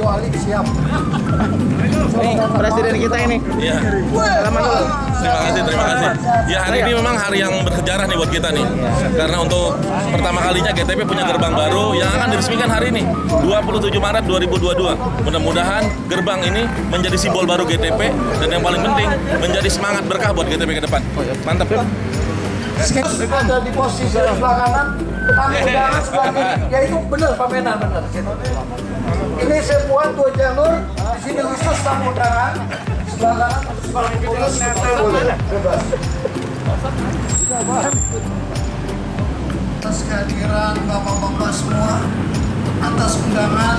Ali siap. Ini presiden kita ini. Iya. Selamat dulu. Terima kasih. Ya hari ini memang hari yang bersejarah nih buat kita nih. Karena untuk pertama kalinya GTP punya gerbang baru yang akan diresmikan hari ini, 27 Maret 2022. Mudah-mudahan gerbang ini menjadi simbol baru GTP dan yang paling penting menjadi semangat berkah buat GTP ke depan. Mantap. Ada di posisi sebelah kanan, tamu undangan sebelah kiri. Ya itu benar Pak Mena, benar. Ini saya buat 2 jalur, di sini khusus tamu undangan, sebelah kanan sebelah kiri boleh bebas. Atas kehadiran bapak-bapak semua, atas undangan,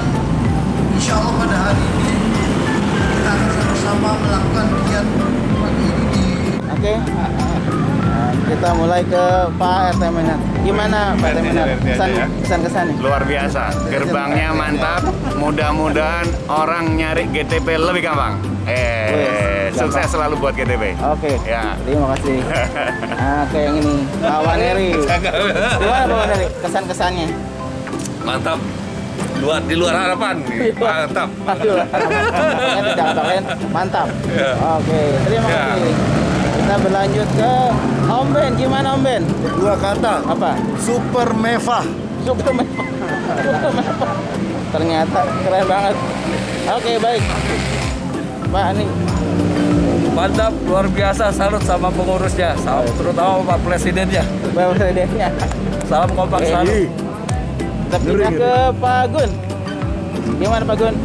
insya Allah pada hari ini kita akan sama-sama melakukan kegiatan pagi ini di. Oke. Nah, kita mulai ke Pak RT Menak. Gimana Pak RT Menak? Kesan-kesan. Luar biasa, gerbangnya mantap. Mudah-mudahan orang nyari GTP lebih gampang. Sukses selalu buat GTP. Oke. Ya. Terima kasih. Nah, ke yang ini, Pak Waneri. Gimana Pak Waneri? Kesan-kesannya? Mantap. Di luar harapan. Mantap. Mantap. Oke, terima kasih. Kita berlanjut ke Om Ben. Gimana Om Ben? 2 kata. Apa? Super mewah. Super mewah. Super mewah. Ternyata keren banget. Oke, baik. Pak ini Mantap, luar biasa, salut sama pengurusnya, terutama Pak Presidennya. Pak Presidennya. Salam kompak selalu. Kita pindah ke Pak Gun. Gimana Pak Gun?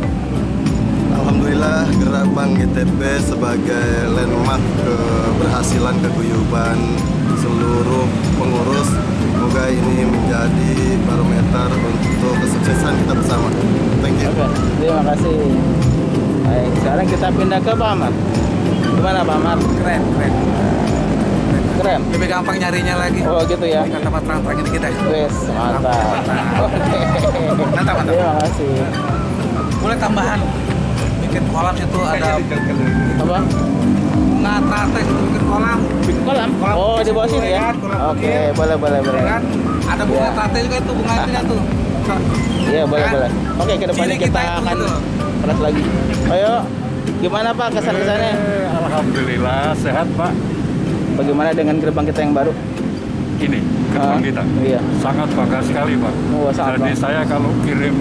Alhamdulillah gerbang GTP sebagai landmark keberhasilan keguyuban seluruh pengurus. Semoga ini menjadi barometer untuk kesuksesan kita bersama. Thank you. Oke, terima kasih. Baik, sekarang kita pindah ke Pak Ahmad. Gimana Pak Ahmad? Keren. Keren. Lebih gampang nyarinya lagi. Oh gitu ya. Kan tempat terang-terang ini kita. Wes, mantap. Oke. Mantap. Terima kasih. Boleh tambahan. Bikin kolam situ ada Apa? bunga tarte situ bikin kolam. Bikin kolam? Oh, di bawah sini ya? Oke, boleh. Kan ada bunga tarte juga itu, bunga itu tuh. Iya, boleh. Oke, ke depannya Ciri kita kita itu akan gitu. keras lagi. Ayo, gimana Pak kesan-kesannya? Alhamdulillah sehat Pak. Bagaimana dengan gerbang kita yang baru? Ini gerbang kita Iya. sangat bangga sekali Pak. Oh, sangat Jadi bangga. saya kalau kirim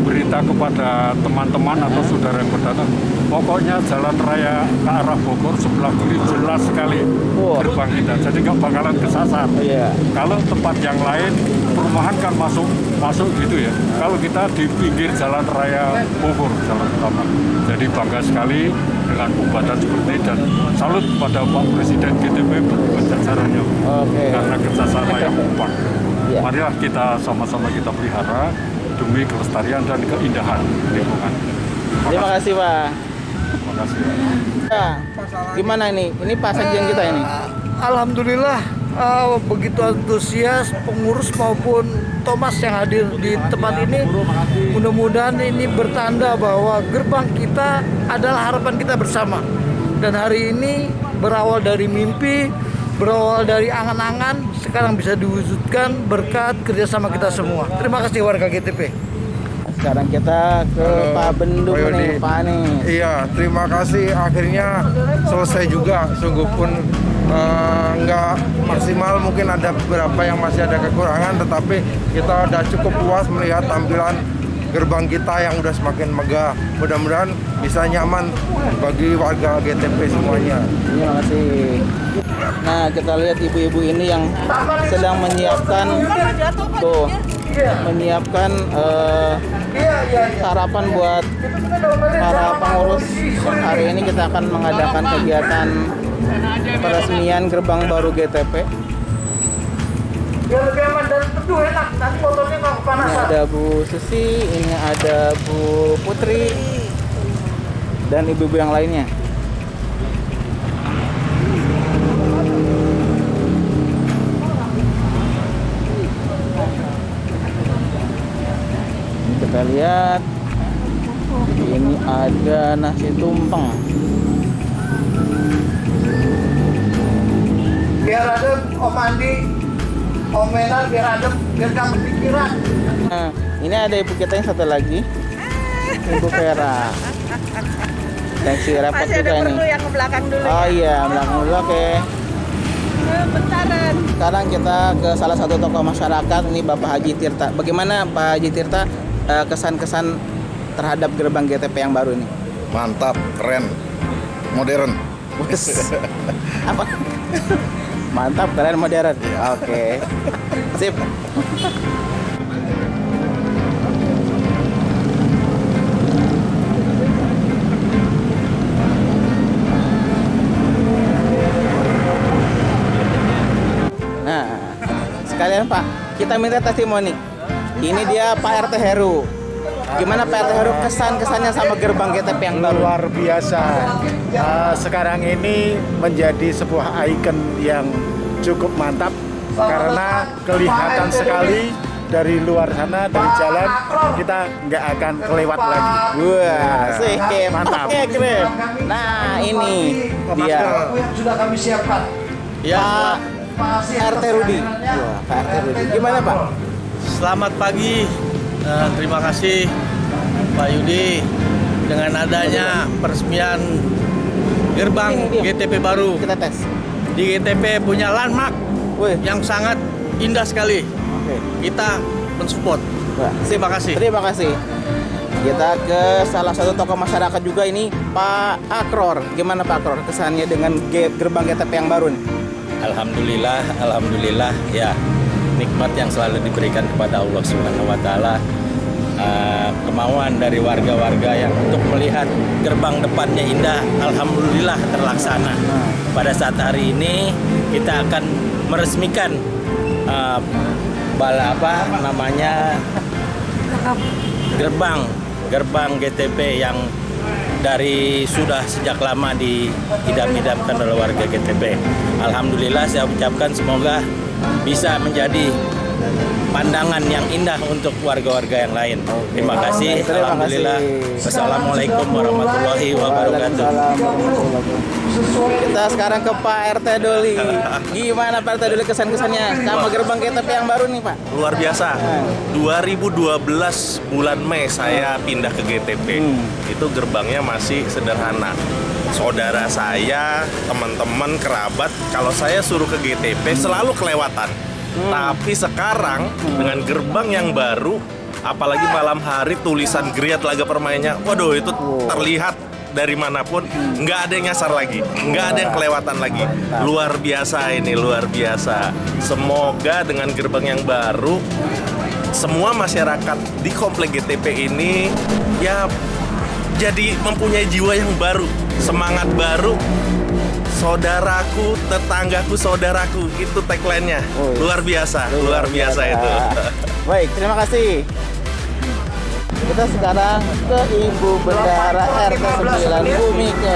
berita kepada teman-teman atau saudara yang berdatang, pokoknya jalan raya ke arah Bogor sebelah kiri jelas sekali Wah. gerbang kita. Jadi nggak bakalan kesasar. Iya. Kalau tempat yang lain perumahan kan masuk gitu ya. Kalau kita di pinggir jalan raya Bogor, jalan utama. Jadi bangga sekali dengan pembuatan seperti ini dan salut pada Pak Presiden GTP bersama jajarannya Oke. karena kerjasama yang kompak. Iya. Marilah kita sama-sama kita pelihara demi kelestarian dan keindahan lingkungan. Terima kasih Pak. Terima kasih. Ya, gimana ini? Ini Pak Sekjen kita ini. Alhamdulillah begitu antusias pengurus maupun Thomas yang hadir di tempat ini. Mudah-mudahan ini bertanda bahwa gerbang kita adalah harapan kita bersama. Dan hari ini berawal dari mimpi, berawal dari angan-angan, sekarang bisa diwujudkan berkat kerjasama kita semua. Terima kasih warga GTP. Sekarang kita ke Pak Bendung nih, Pak Anies. Iya, terima kasih. Akhirnya selesai juga. Sungguh pun nggak maksimal, mungkin ada beberapa yang masih ada kekurangan, tetapi kita udah cukup puas melihat tampilan gerbang kita yang udah semakin megah. Mudah-mudahan bisa nyaman bagi warga GTP semuanya. Terima kasih. Nah, kita lihat ibu-ibu ini yang sedang menyiapkan sarapan buat para pengurus. Hari ini kita akan mengadakan kegiatan peresmian gerbang baru GTP. Biar lebih aman dan teduh enak, nanti motornya nggak Ini kepanasan. ada Bu Susi, ini ada Bu Putri, dan ibu-ibu yang lainnya. Kita lihat, ini ada nasi tumpeng. Biar adem, Om Andi, Om Menar, biar adem, biar gak kepikiran. Nah, ini ada ibu kita yang satu lagi. Ibu Vera. Yang si repot Masih ada juga ini. perlu yang ke belakang dulu. Oh iya, belakang dulu, oke. Bentaran. Sekarang kita ke salah satu tokoh masyarakat, ini Bapak Haji Tirta. Bagaimana Pak Haji Tirta kesan-kesan terhadap gerbang GTP yang baru ini? Mantap, keren, modern. Wes. Apa? Mantap, keren, modern. Oke. Sip. Nah, sekalian Pak, kita minta testimoni. Ini dia Pak RT Heru. Gimana Pak RT Heru kesan-kesannya sama gerbang GTP yang baru? Luar biasa. Sekarang ini menjadi sebuah ikon yang cukup mantap karena kelihatan sekali dari luar sana, dari jalan kita nggak akan kelewat lagi. Wah, sih Mantap. Oke, keren. Nah, ini dia sudah kami siapkan. Pak RT Rudi. Wah, Pak RT Rudi. Gimana Pak? Selamat pagi. Terima kasih Pak Yudi dengan adanya peresmian gerbang GTP baru. Kita tes. Di GTP punya landmark Wih. yang sangat indah sekali. Oke. Kita mensupport. Wah, Terima kasih. terima kasih. Kita ke salah satu tokoh masyarakat juga ini, Pak Akror. Gimana Pak Akror kesannya dengan gerbang GTP yang baru nih? Alhamdulillah ya, nikmat yang selalu diberikan kepada Allah Subhanahu wa taala. Kemauan dari warga-warga yang untuk melihat gerbang depannya indah, alhamdulillah terlaksana. Pada saat hari ini kita akan meresmikan gerbang GTP yang dari sudah sejak lama diidam-idamkan oleh warga GTP. Alhamdulillah saya ucapkan semoga bisa menjadi pandangan yang indah untuk warga-warga yang lain. Terima kasih. Terima Alhamdulillah. kasih. Wassalamualaikum warahmatullahi wabarakatuh. Kita sekarang ke Pak RT Doli. Gimana Pak RT Doli kesan-kesannya sama gerbang GTP yang baru nih Pak? Luar biasa. 2012 bulan Mei saya pindah ke GTP. Itu gerbangnya masih sederhana. Saudara saya, teman-teman, kerabat, kalau saya suruh ke GTP selalu kelewatan. Tapi sekarang dengan gerbang yang baru, apalagi malam hari tulisan Griat Laga Permainnya, waduh itu terlihat dari manapun, nggak ada yang nyasar lagi, nggak ada yang kelewatan lagi. Luar biasa ini, luar biasa. Semoga dengan gerbang yang baru, semua masyarakat di komplek GTP ini ya jadi mempunyai jiwa yang baru, semangat baru. Saudaraku, tetanggaku, saudaraku, itu tagline-nya. Luar biasa itu. Baik, terima kasih. Kita sekarang ke Ibu Bendara RT 9 Bumike.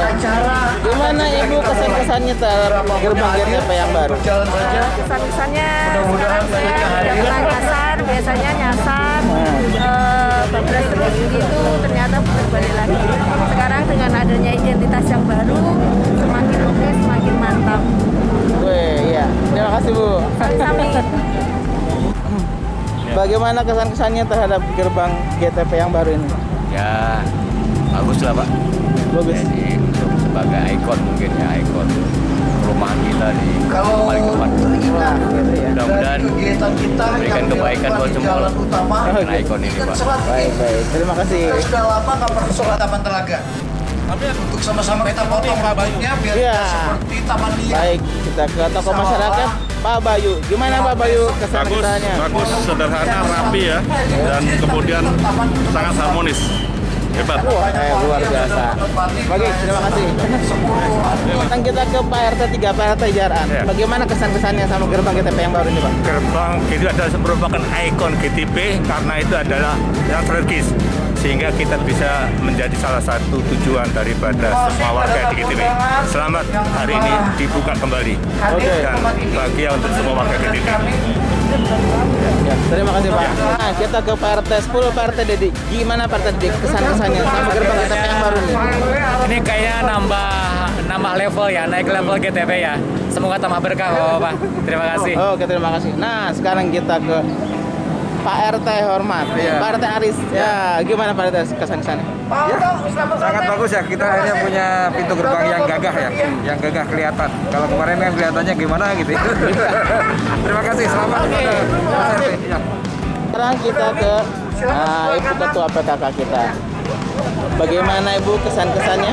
Gimana Ibu kesan-kesannya terhadap gerbang GTP yang baru? Kesan-kesannya sekarang saya tidak pernah nyasar, biasanya nyasar bablas terus gitu, ternyata berbalik lagi. Sekarang dengan adanya identitas yang baru, semakin oke, semakin mantap. Wih, iya. Terima kasih Bu. Sami-sami. Bagaimana kesan-kesannya terhadap gerbang GTP yang baru ini? Ya, bagus lah Pak. Bagus. Jadi untuk sebagai ikon mungkin ya, ikon perumahan kita di paling depan. Wah, gitu ya. Mudah-mudahan berikan kebaikan buat semua dengan ikon ini Pak. Baik, baik. Terima kasih. Sudah lama nggak pernah sholat Taman Telaga. Untuk sama-sama kita potong rambutnya biar Iya. seperti Taman Liar. Baik, kita ke tokoh masyarakat Pak Bayu. Gimana Pak Bayu kesan-kesannya? Bagus, sederhana, rapi ya, dan kemudian sangat harmonis. Hebat. Luar biasa. Baik, terima kasih. Sekarang kita ke Pak RT 3, Pak RT Jaran. Ya. Bagaimana kesan-kesannya sama gerbang GTP yang baru ini Pak? Gerbang itu adalah merupakan ikon GTP karena itu adalah yang strategis sehingga kita bisa menjadi salah satu tujuan daripada semua warga di GTP. Selamat hari ini dibuka kembali dan bahagia untuk semua warga GTP. Ya, terima kasih Pak. Nah, kita ke Pak RT 10, Pak RT Dedi. Gimana Pak RT Dedi kesan-kesannya sama gerbang GTP yang baru ini? Ini kayaknya nambah level ya, naik level GTP ya. Semoga tambah berkah Bapak. Terima kasih. Oke, terima kasih. Nah, sekarang kita ke Pak RT hormat, Pak RT Aris. Ya, gimana Pak RT kesan-kesannya? Sangat bagus ya, kita akhirnya punya pintu gerbang yang gagah ya, yang gagah kelihatan. Kalau kemarin kan kelihatannya gimana gitu. Terima kasih, selamat. Terima kasih. Sekarang kita ke Ibu Ketua PKK kita. Bagaimana Ibu kesan-kesannya?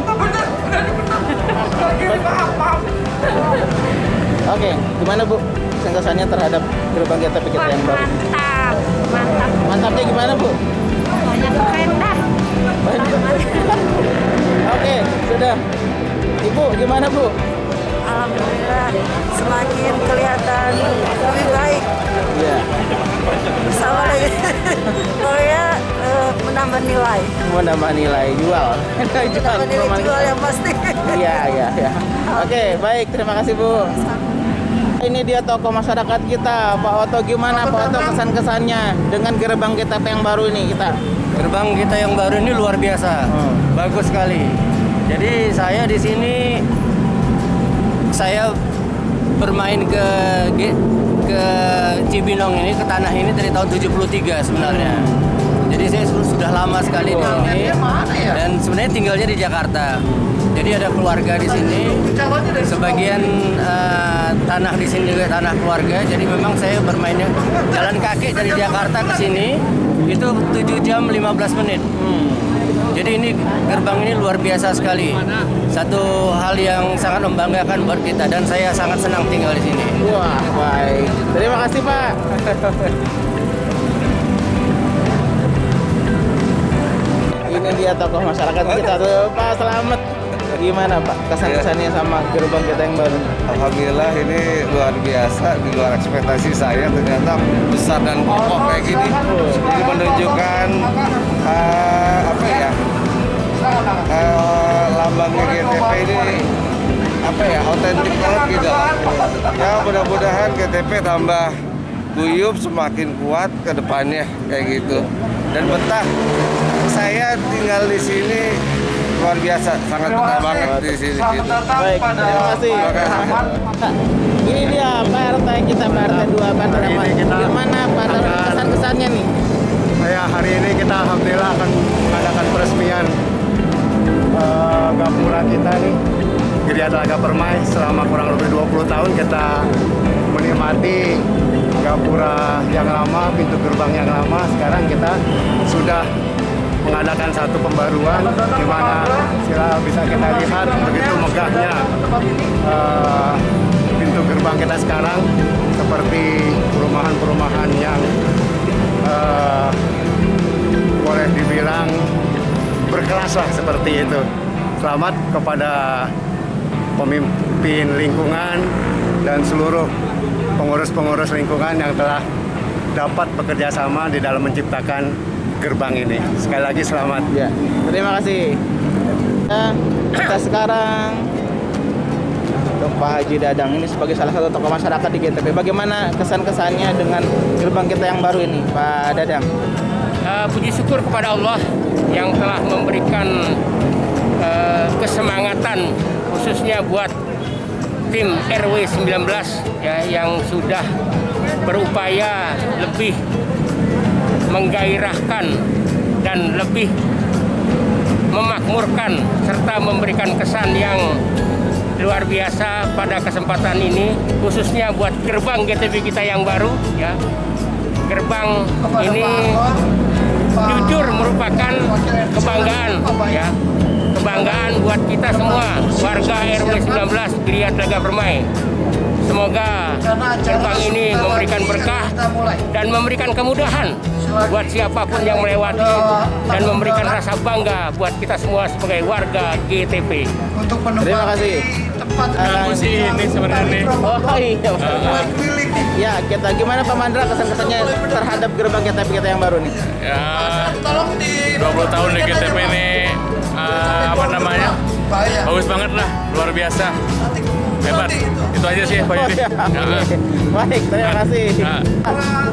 Oke, gimana Bu kesan-kesannya terhadap gerbang GTP kita yang baru? Mantap. Mantapnya gimana Bu? Pokoknya keren dah. Oke, sudah. Ibu gimana Bu? Alhamdulillah semakin kelihatan lebih baik. Iya. Sama lagi. Pokoknya menambah nilai. Mau nambah nilai jual. Menambah nilai jual yang pasti. Iya. Oke, baik. Terima kasih Bu. Ini dia tokoh masyarakat kita, Pak Oto. Gimana Pak Oto kesan-kesannya dengan gerbang GTP yang baru ini kita? Gerbang kita yang baru ini luar biasa, bagus sekali. Jadi saya di sini saya bermain ke Cibinong ini, ke tanah ini dari tahun 73 sebenarnya. Jadi saya sudah lama sekali di sini dan sebenarnya tinggalnya di Jakarta. Jadi ada keluarga di sini, sebagian tanah di sini juga tanah keluarga. Jadi memang saya bermainnya jalan kaki dari Jakarta ke sini itu 7 jam 15 menit. Jadi ini gerbang ini luar biasa sekali. Satu hal yang sangat membanggakan buat kita dan saya sangat senang tinggal di sini. Wah, baik. Terima kasih Pak. Ini dia tokoh masyarakat kita tuh, Pak Selamat. Gimana Pak kesan-kesannya sama gerbang kita yang baru? Alhamdulillah ini luar biasa, di luar ekspektasi saya, ternyata besar dan kokoh kayak gini. Jadi menunjukkan lambangnya GTP ini otentik banget gitu. Ya mudah-mudahan GTP tambah guyup, semakin kuat ke depannya kayak gitu. Dan betah. Saya tinggal di sini luar biasa, sangat betah banget di sini. Gitu. Baik, terima kasih. Ini dia Pak RT kita, Pak RT 2 Bandarama. Gimana Pak kesan-kesannya nih? Hari ini kita alhamdulillah akan mengadakan peresmian gapura kita nih, Geria Telaga Permai. Selama kurang lebih 20 tahun kita menikmati gapura yang lama, pintu gerbang yang lama. Sekarang kita sudah mengadakan satu pembaruan di mana bisa kita lihat begitu megahnya pintu gerbang kita sekarang, seperti perumahan-perumahan yang boleh dibilang berkelas lah seperti itu. Selamat kepada pemimpin lingkungan dan seluruh pengurus-pengurus lingkungan yang telah dapat bekerja sama di dalam menciptakan gerbang ini. Sekali lagi selamat. Ya, terima kasih. Kita sekarang untuk Pak Haji Dadang ini sebagai salah satu tokoh masyarakat di GTP. Bagaimana kesan-kesannya dengan gerbang kita yang baru ini, Pak Dadang? Puji syukur kepada Allah yang telah memberikan kesemangatan khususnya buat tim RW 19 ya, yang sudah berupaya lebih menggairahkan dan lebih memakmurkan serta memberikan kesan yang luar biasa pada kesempatan ini, khususnya buat gerbang GTP kita yang baru ya. Gerbang ini jujur merupakan kebanggaan ya. Kebanggaan buat kita semua warga RW 19 Geria Telaga Permai. Semoga gerbang ini memberikan berkah dan memberikan kemudahan buat siapapun yang melewati dan memberikan rasa bangga buat kita semua sebagai warga GTP. Terima kasih. Ini sebenarnya. Oh iya. Ya, kita gimana Pak Mandra kesan-kesannya terhadap gerbang GTP kita yang baru nih? Ya, 20 tahun di GTP ini bagus banget lah, luar biasa. Hebat. Itu aja sih Pak Yudi. Baik, terima kasih.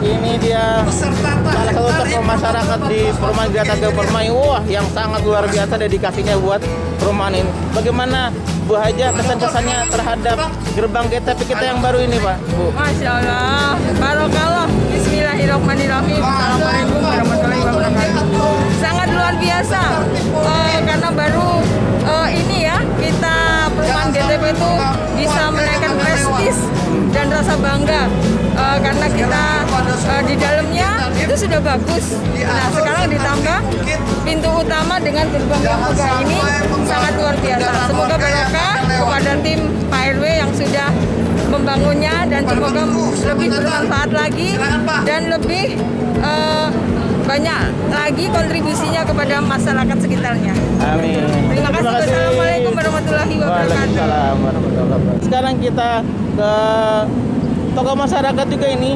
Ini dia salah satu tokoh masyarakat di perumahan Geria Telaga Permai. Wah, yang sangat luar biasa dedikasinya buat perumahan ini. Bagaimana Bu Haja kesan-kesannya terhadap gerbang GTP kita yang baru ini, Pak? Bu. Masya Allah, barokah. Bismillah. Bismillahirrahmanirrahim. Assalamualaikum warahmatullahi wabarakatuh. Sangat luar biasa karena baru ini ya kita perumahan GTP itu bisa menaikkan prestis dan rasa bangga karena kita di dalamnya itu sudah bagus. Nah sekarang ditambah pintu utama dengan gerbang yang megah ini sangat luar biasa. Semoga barokah kepada tim Pak RW yang sudah membangunnya dan semoga lebih bermanfaat lagi dan lebih banyak lagi kontribusinya kepada masyarakat sekitarnya. Amin. Terima kasih. Wassalamualaikum warahmatullahi wabarakatuh. Waalaikumsalam warahmatullahi wabarakatuh. Sekarang kita ke tokoh masyarakat juga ini,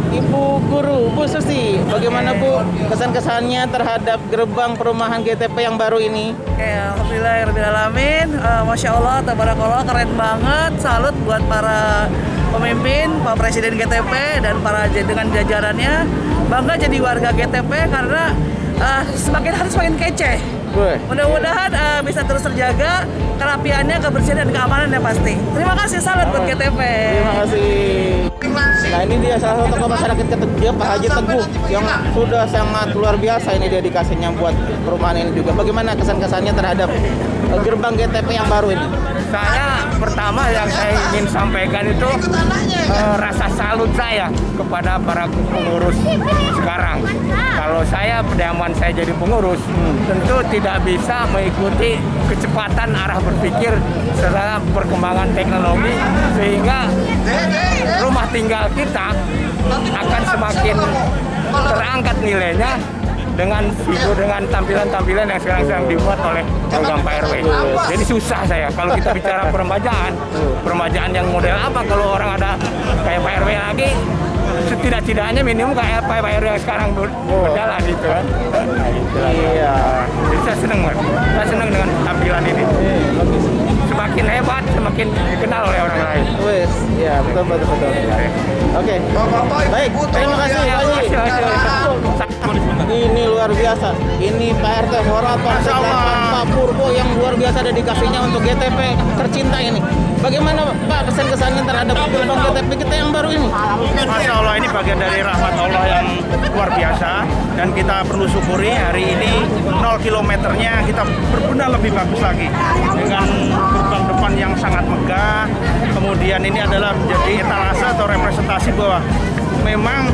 Ibu Guru, Bu Susi. Bagaimana Bu kesan-kesannya terhadap gerbang perumahan GTP yang baru ini? Alhamdulillahirrahmanirrahim. Masya Allah, tabarakallah, keren banget. Salut buat para pemimpin, Pak Presiden GTP dan para dengan jajarannya. Bangga jadi warga GTP karena semakin hari semakin kece. Mudah-mudahan bisa terus terjaga kerapiannya, kebersihan dan keamanannya pasti. Terima kasih, salut buat GTP. Terima kasih. Nah ini dia salah satu tokoh masyarakat dia Pak Haji Teguh yang sudah sangat luar biasa ini dedikasinya buat perumahan ini juga. Bagaimana kesan-kesannya terhadap gerbang GTP yang baru ini? Saya pertama yang saya ingin sampaikan itu rasa salut saya kepada para pengurus sekarang. Kalau saya zaman saya jadi pengurus, tentu tidak bisa mengikuti kecepatan arah berpikir serta perkembangan teknologi sehingga rumah tinggal kita akan semakin terangkat nilainya dengan tampilan-tampilan yang sekarang sedang dibuat oleh program Pak RW. Jadi susah saya kalau kita bicara peremajaan yang model apa kalau orang ada kayak Pak RW lagi, setidak-tidaknya minimum kayak Pak RW yang sekarang berjalan gitu kan. Iya. Jadi saya senang dengan tampilan ini. Semakin hebat, semakin dikenal oleh orang lain. Wes, ya betul. Oke. Baik, terima kasih Pak Haji. Ini luar biasa. Ini Pak RT Horaton Pak Purbo yang luar biasa dedikasinya untuk GTP tercinta ini. Bagaimana Pak kesan-kesannya terhadap gerbang GTP kita yang baru ini? Masya Allah, ini bagian dari rahmat Allah yang luar biasa dan kita perlu syukuri hari ini 0 kilometernya kita berguna lebih bagus lagi dengan gerbang depan yang sangat megah. Kemudian ini adalah menjadi etalase atau representasi bahwa memang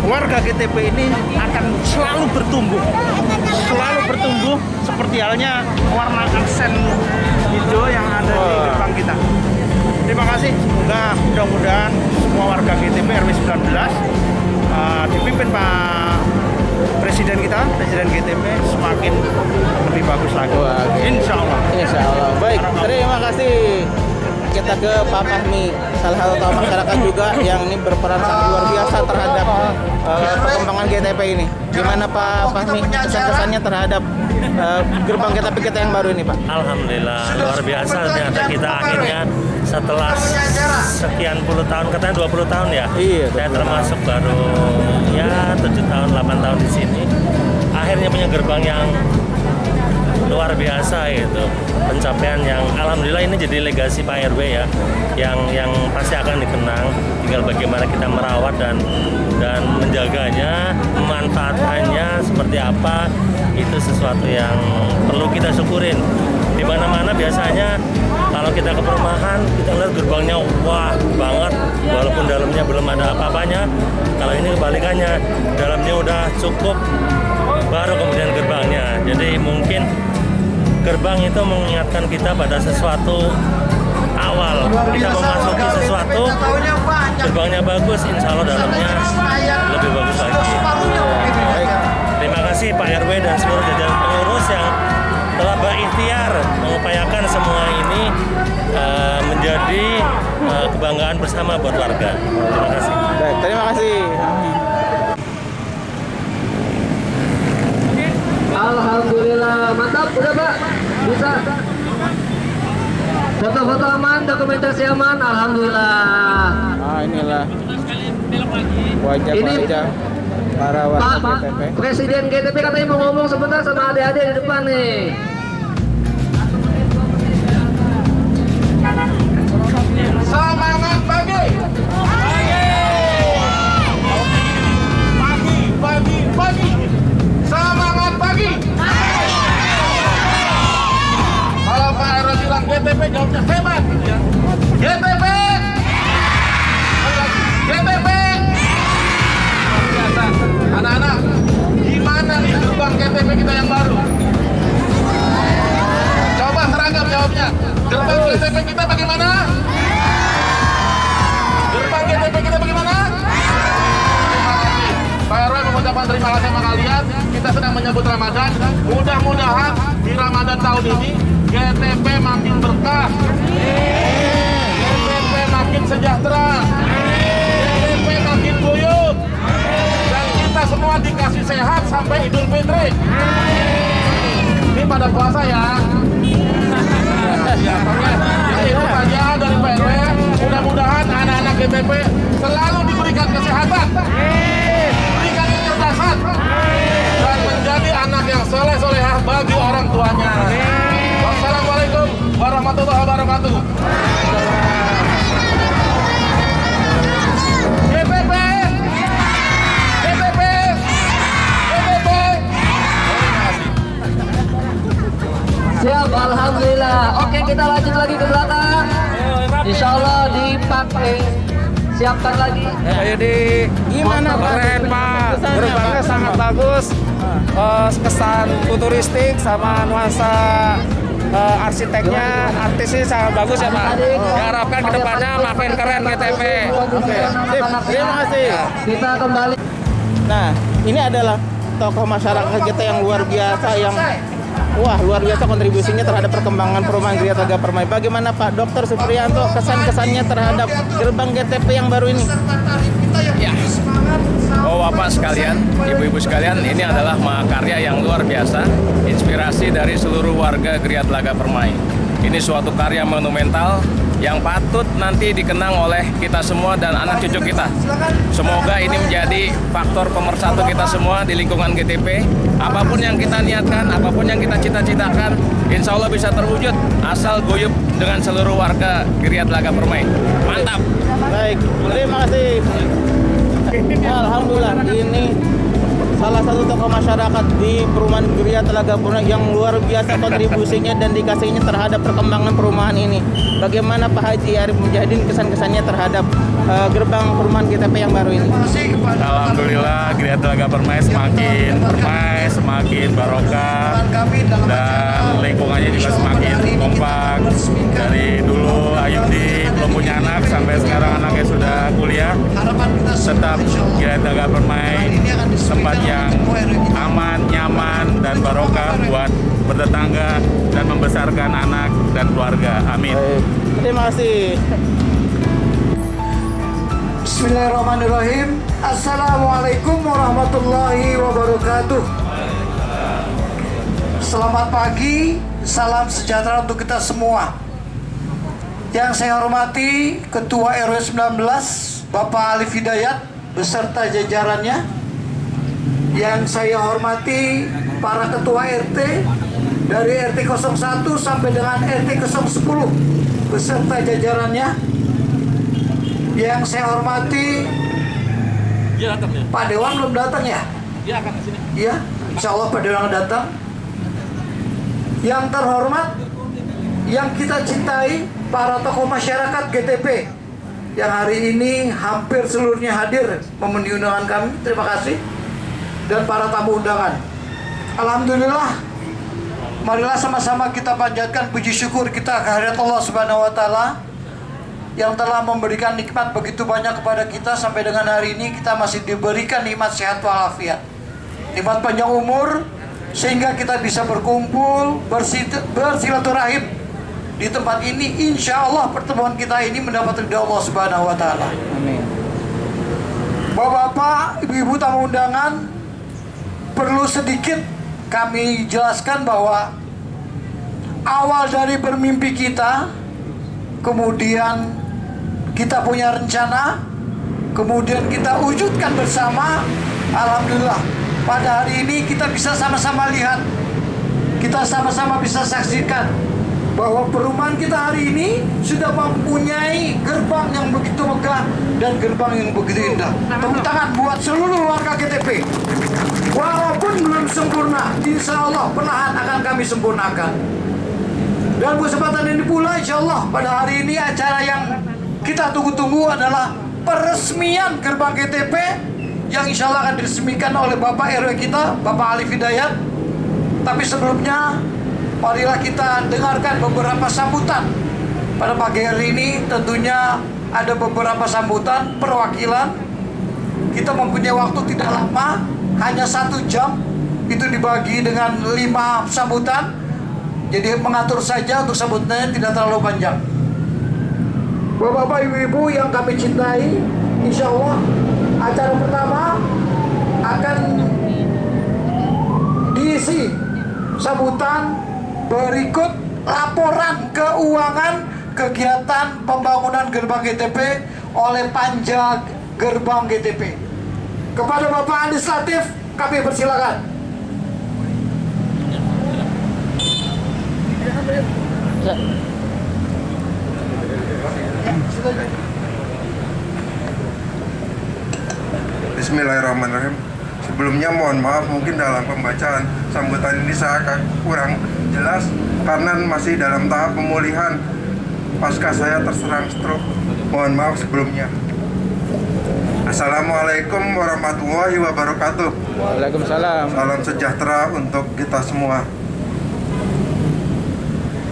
warga GTP ini akan selalu bertumbuh seperti halnya warna aksen hijau yang ada di gerbang kita. Terima kasih, semoga mudah-mudahan semua warga GTP RW 19 dipimpin Pak Presiden kita, Presiden GTP semakin lebih bagus lagi. Insya Allah. Baik, terima kasih. Kita ke Pak Fahmi, salah satu tokoh masyarakat juga yang ini berperan sangat luar biasa terhadap perkembangan GTP ini. Gimana Pak Fahmi kesan-kesannya terhadap gerbang GTP kita yang baru ini Pak? Alhamdulillah luar biasa ternyata kita akhirnya setelah sekian puluh tahun, katanya 20 tahun ya. Iya. Saya termasuk baru ya 7 tahun, 8 tahun di sini. Akhirnya punya gerbang yang luar biasa gitu, pencapaian yang alhamdulillah ini jadi legasi Pak RW ya, yang pasti akan dikenang. Tinggal bagaimana kita merawat dan menjaganya, memanfaatkannya seperti apa, itu sesuatu yang perlu kita syukurin. Di mana-mana biasanya kalau kita ke perumahan kita lihat gerbangnya wah banget, walaupun dalamnya belum ada apa-apanya. Kalau ini kebalikannya, dalamnya udah cukup, baru kemudian gerbangnya. Jadi mungkin gerbang itu mengingatkan kita pada sesuatu awal. Kita memasuki sesuatu, gerbangnya bagus, insya Allah dalamnya lebih bagus lagi. Terima kasih Pak RW dan seluruh jajaran pengurus yang telah berikhtiar mengupayakan semua ini menjadi kebanggaan bersama buat warga. Terima kasih. Baik, terima kasih. Alhamdulillah, mantap, udah Pak, bisa. Foto-foto aman, dokumentasi aman, alhamdulillah. Inilah wajah para warga GTP. Presiden GTP katanya mau ngomong sebentar sama adik-adik di depan nih. Semangat pagi. GTP jawabnya hebat. Ya. GTP. GTP. Luar biasa. Anak-anak, gimana nih gerbang GTP kita yang baru? Coba seragam jawabnya. Gerbang GTP kita bagaimana? Gerbang GTP kita bagaimana? Pak RW mengucapkan terima kasih sama kalian. Kita sedang menyambut Ramadan. Mudah-mudahan di Ramadan tahun ini GTP makin berkah, GTP makin sejahtera, GTP makin guyup, dan kita semua dikasih sehat sampai Idul Fitri. Ini pada puasa ya. Ya, itu saja dari Pak RW. Mudah-mudahan anak-anak GTP selalu diberikan kesehatan, diberikan kecerdasan, dan menjadi anak yang soleh-solehah bagi orang tuanya. Wassalamualaikum warahmatullahi wabarakatuh. GTP, GTP, GTP. Siap, alhamdulillah. Oke, kita lanjut lagi ke belakang. Insya Allah dipakai. Siapkan lagi. Ayo gimana Pak? Keren Pak, gerbangnya sangat bagus. Kesan futuristik sama nuansa arsiteknya, artisnya sangat bagus ya Pak. Diharapkan kedepannya makin keren GTP. Oke, sip. Terima kasih. Kita kembali. Nah, ini adalah tokoh masyarakat kita yang luar biasa, yang luar biasa kontribusinya terhadap perkembangan perumahan Gria Telaga Permai. Bagaimana Pak Dr. Supriyanto kesan-kesannya terhadap gerbang GTP yang baru ini? Ya, Bapak sekalian, Ibu-ibu sekalian, ini adalah mahakarya yang luar biasa, inspirasi dari seluruh warga Gria Telaga Permai. Ini suatu karya monumental yang patut nanti dikenang oleh kita semua dan anak cucu kita. Semoga ini menjadi faktor pemersatu kita semua di lingkungan GTP. Apapun yang kita niatkan, apapun yang kita cita-citakan, insya Allah bisa terwujud asal guyup dengan seluruh warga Gria Telaga Permai. Mantap. Baik, terima kasih. Alhamdulillah, ini salah satu tokoh masyarakat di perumahan Gria Telaga Permai yang luar biasa kontribusinya dan dikasihnya terhadap perkembangan perumahan ini. Bagaimana Pak Haji Arif Mujahidin kesan-kesannya terhadap gerbang perumahan GTP yang baru ini? Alhamdulillah, Gria Telaga Permai semakin permai, semakin barokah, dan lingkungannya juga semakin kompak. Dari dulu Ayudi belum punya anak, sampai sekarang anaknya sudah kuliah. Tetap Gria Telaga Permai tempat yang aman, nyaman, dan barokah buat bertetangga dan membesarkan anak dan keluarga. Amin. Terima kasih. Bismillahirrahmanirrahim. Assalamualaikum warahmatullahi wabarakatuh. Selamat pagi, salam sejahtera untuk kita semua. Yang saya hormati Ketua RW 19 Bapak Alif Hidayat beserta jajarannya. Yang saya hormati para ketua RT dari RT 01 sampai dengan RT 010 beserta jajarannya. Yang saya hormati Pak Dewan belum datang ya? Dia akan ke sini. Iya, insya Allah Pak Dewan datang. Yang terhormat, yang kita cintai, para tokoh masyarakat GTP yang hari ini hampir seluruhnya hadir memenuhi undangan kami. Terima kasih. Dan para tamu undangan. Alhamdulillah. Marilah sama-sama kita panjatkan puji syukur kita kehadirat Allah Subhanahu wa taala yang telah memberikan nikmat begitu banyak kepada kita sampai dengan hari ini kita masih diberikan nikmat sehat walafiat. Nikmat panjang umur sehingga kita bisa berkumpul, bersilaturahim di tempat ini. Insya Allah pertemuan kita ini mendapat ridha Allah Subhanahu wa taala. Amin. Bapak-bapak, ibu-ibu tamu undangan, perlu sedikit kami jelaskan bahwa awal dari bermimpi kita, kemudian kita punya rencana, kemudian kita wujudkan bersama. Alhamdulillah, pada hari ini kita bisa sama-sama lihat, kita sama-sama bisa saksikan bahwa perumahan kita hari ini sudah mempunyai gerbang yang begitu megah dan gerbang yang begitu indah. Tepuk tangan buat seluruh warga GTP. Walaupun belum sempurna, insya Allah perlahan akan kami sempurnakan. Dalam kesempatan ini pula insya Allah pada hari ini acara yang kita tunggu-tunggu adalah peresmian gerbang GTP yang insya Allah akan diresmikan oleh Bapak RW kita, Bapak Alif Hidayat. Tapi sebelumnya, marilah kita dengarkan beberapa sambutan pada pagi hari ini. Tentunya ada beberapa sambutan perwakilan. Kita mempunyai waktu tidak lama, hanya 1 jam. Itu dibagi dengan 5 sambutan. Jadi mengatur saja untuk sambutannya tidak terlalu panjang. Bapak-bapak, ibu-ibu yang kami cintai, insya Allah acara pertama akan diisi sambutan berikut laporan keuangan kegiatan pembangunan gerbang GTP oleh Panja Gerbang GTP. Kepada Bapak Andis Latif, kami persilakan. Bismillahirrahmanirrahim. Sebelumnya mohon maaf mungkin dalam pembacaan sambutan ini saya agak kurang jelas karena masih dalam tahap pemulihan pasca saya terserang stroke. Mohon maaf sebelumnya. Assalamualaikum warahmatullahi wabarakatuh. Waalaikumsalam. Salam sejahtera untuk kita semua.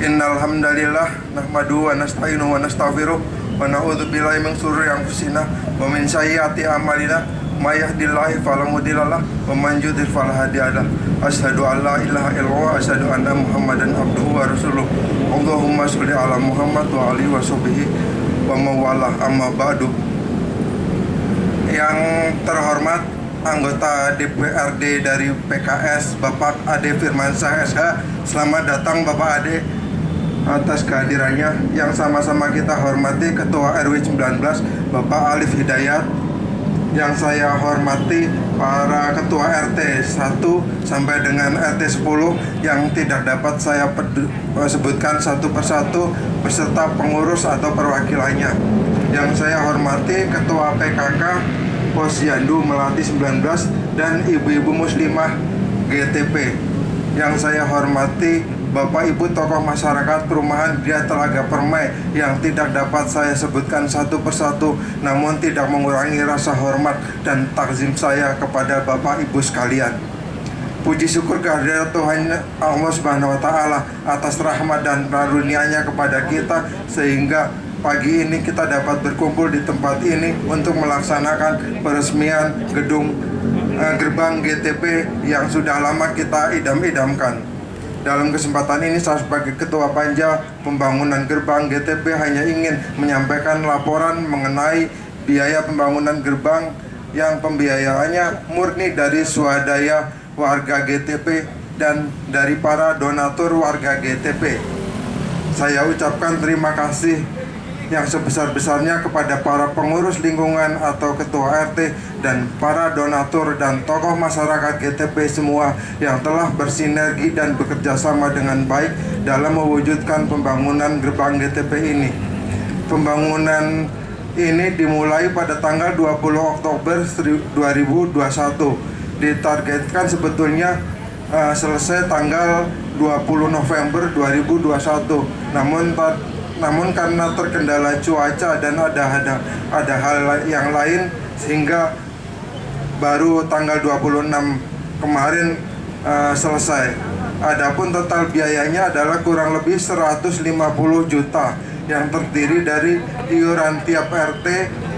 Innal hamdalillah nahmaduhu wa nasta'inuhu wa nastaghfiruh wa na'udzu billahi min shururi anfusina wa min sayyiati a'malina may yahdihillahu fala mudhillalah wa man yudhlil fala hadiyalah. Asyhadu an la ilaha illallah wa asyhadu anna Muhammadan abduhu wa rasuluh. Allahumma sholli ala Muhammad wa alihi wa sahbihi wa mawalah, amma ba'du. Yang terhormat anggota DPRD dari PKS Bapak Ade Firmansyah SH, selamat datang Bapak Ade atas kehadirannya. Yang sama-sama kita hormati Ketua RW 19 Bapak Alif Hidayat, yang saya hormati para Ketua RT 1 sampai dengan RT 10 yang tidak dapat saya sebutkan satu persatu beserta pengurus atau perwakilannya. Yang saya hormati Ketua PKK Posyandu Melati 19 dan ibu-ibu muslimah GTP. Yang saya hormati Bapak Ibu tokoh masyarakat perumahan Gria Telaga Permai yang tidak dapat saya sebutkan satu persatu, namun tidak mengurangi rasa hormat dan takzim saya kepada Bapak Ibu sekalian. Puji syukur kehadirat Tuhan Allah Subhanahu wa Ta'ala atas rahmat dan karunia-Nya kepada kita, sehingga pagi ini kita dapat berkumpul di tempat ini untuk melaksanakan peresmian gedung gerbang GTP yang sudah lama kita idam-idamkan. Dalam kesempatan ini saya sebagai Ketua Panja Pembangunan Gerbang GTP hanya ingin menyampaikan laporan mengenai biaya pembangunan gerbang yang pembiayaannya murni dari swadaya warga GTP dan dari para donatur warga GTP. Saya ucapkan terima kasih yang sebesar-besarnya kepada para pengurus lingkungan atau ketua RT dan para donatur dan tokoh masyarakat GTP semua yang telah bersinergi dan bekerja sama dengan baik dalam mewujudkan pembangunan gerbang GTP ini. Pembangunan ini dimulai pada tanggal 20 Oktober 2021. Ditargetkan sebetulnya selesai tanggal 20 November 2021. Namun karena terkendala cuaca dan ada hal yang lain sehingga baru tanggal 26 kemarin selesai. Adapun total biayanya adalah kurang lebih 150 juta yang terdiri dari iuran tiap RT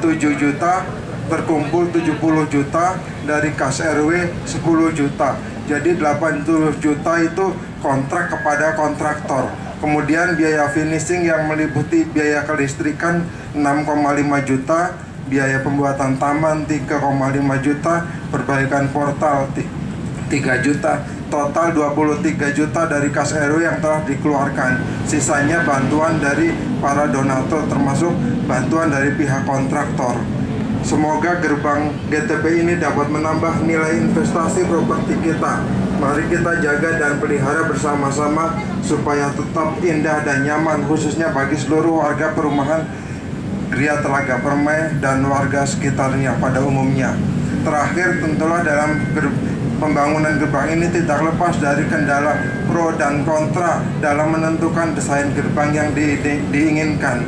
7 juta, terkumpul 70 juta, dari kas RW 10 juta. Jadi 80 juta itu kontrak kepada kontraktor. Kemudian biaya finishing yang meliputi biaya kelistrikan 6,5 juta, biaya pembuatan taman 3,5 juta, perbaikan portal 3 juta, total 23 juta dari kas RW yang telah dikeluarkan. Sisanya bantuan dari para donatur termasuk bantuan dari pihak kontraktor. Semoga gerbang GTP ini dapat menambah nilai investasi properti kita. Mari kita jaga dan pelihara bersama-sama supaya tetap indah dan nyaman, khususnya bagi seluruh warga perumahan Gria Telaga Permai dan warga sekitarnya pada umumnya. Terakhir, tentulah dalam pembangunan gerbang ini tidak lepas dari kendala pro dan kontra dalam menentukan desain gerbang yang diinginkan.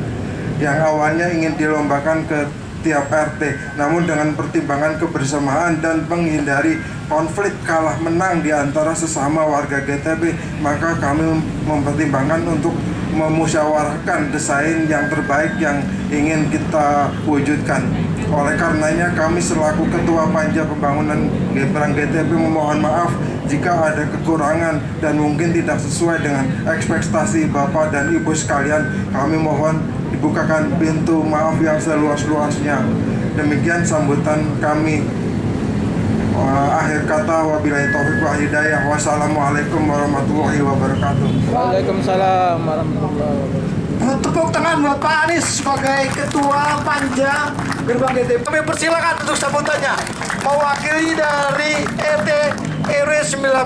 Yang awalnya ingin dilombakan ke tiap RT, namun dengan pertimbangan kebersamaan dan menghindari konflik kalah menang di antara sesama warga GTP, maka kami mempertimbangkan untuk memusyawarahkan desain yang terbaik yang ingin kita wujudkan. Oleh karenanya kami selaku Ketua Panja Pembangunan Gerbang GTP memohon maaf jika ada kekurangan dan mungkin tidak sesuai dengan ekspektasi Bapak dan Ibu sekalian. Kami mohon dibukakan pintu maaf yang seluas-luasnya. Demikian sambutan kami. Akhir kata, wabillahi taufiq wal hidayah. Wassalamualaikum warahmatullahi wabarakatuh. Waalaikumsalam warahmatullahi wabarakatuh. Tepuk tangan buat Pak Anies sebagai Ketua Panja Gerbang GTP. Kami persilakan untuk sambutannya mewakili dari RT RW 19.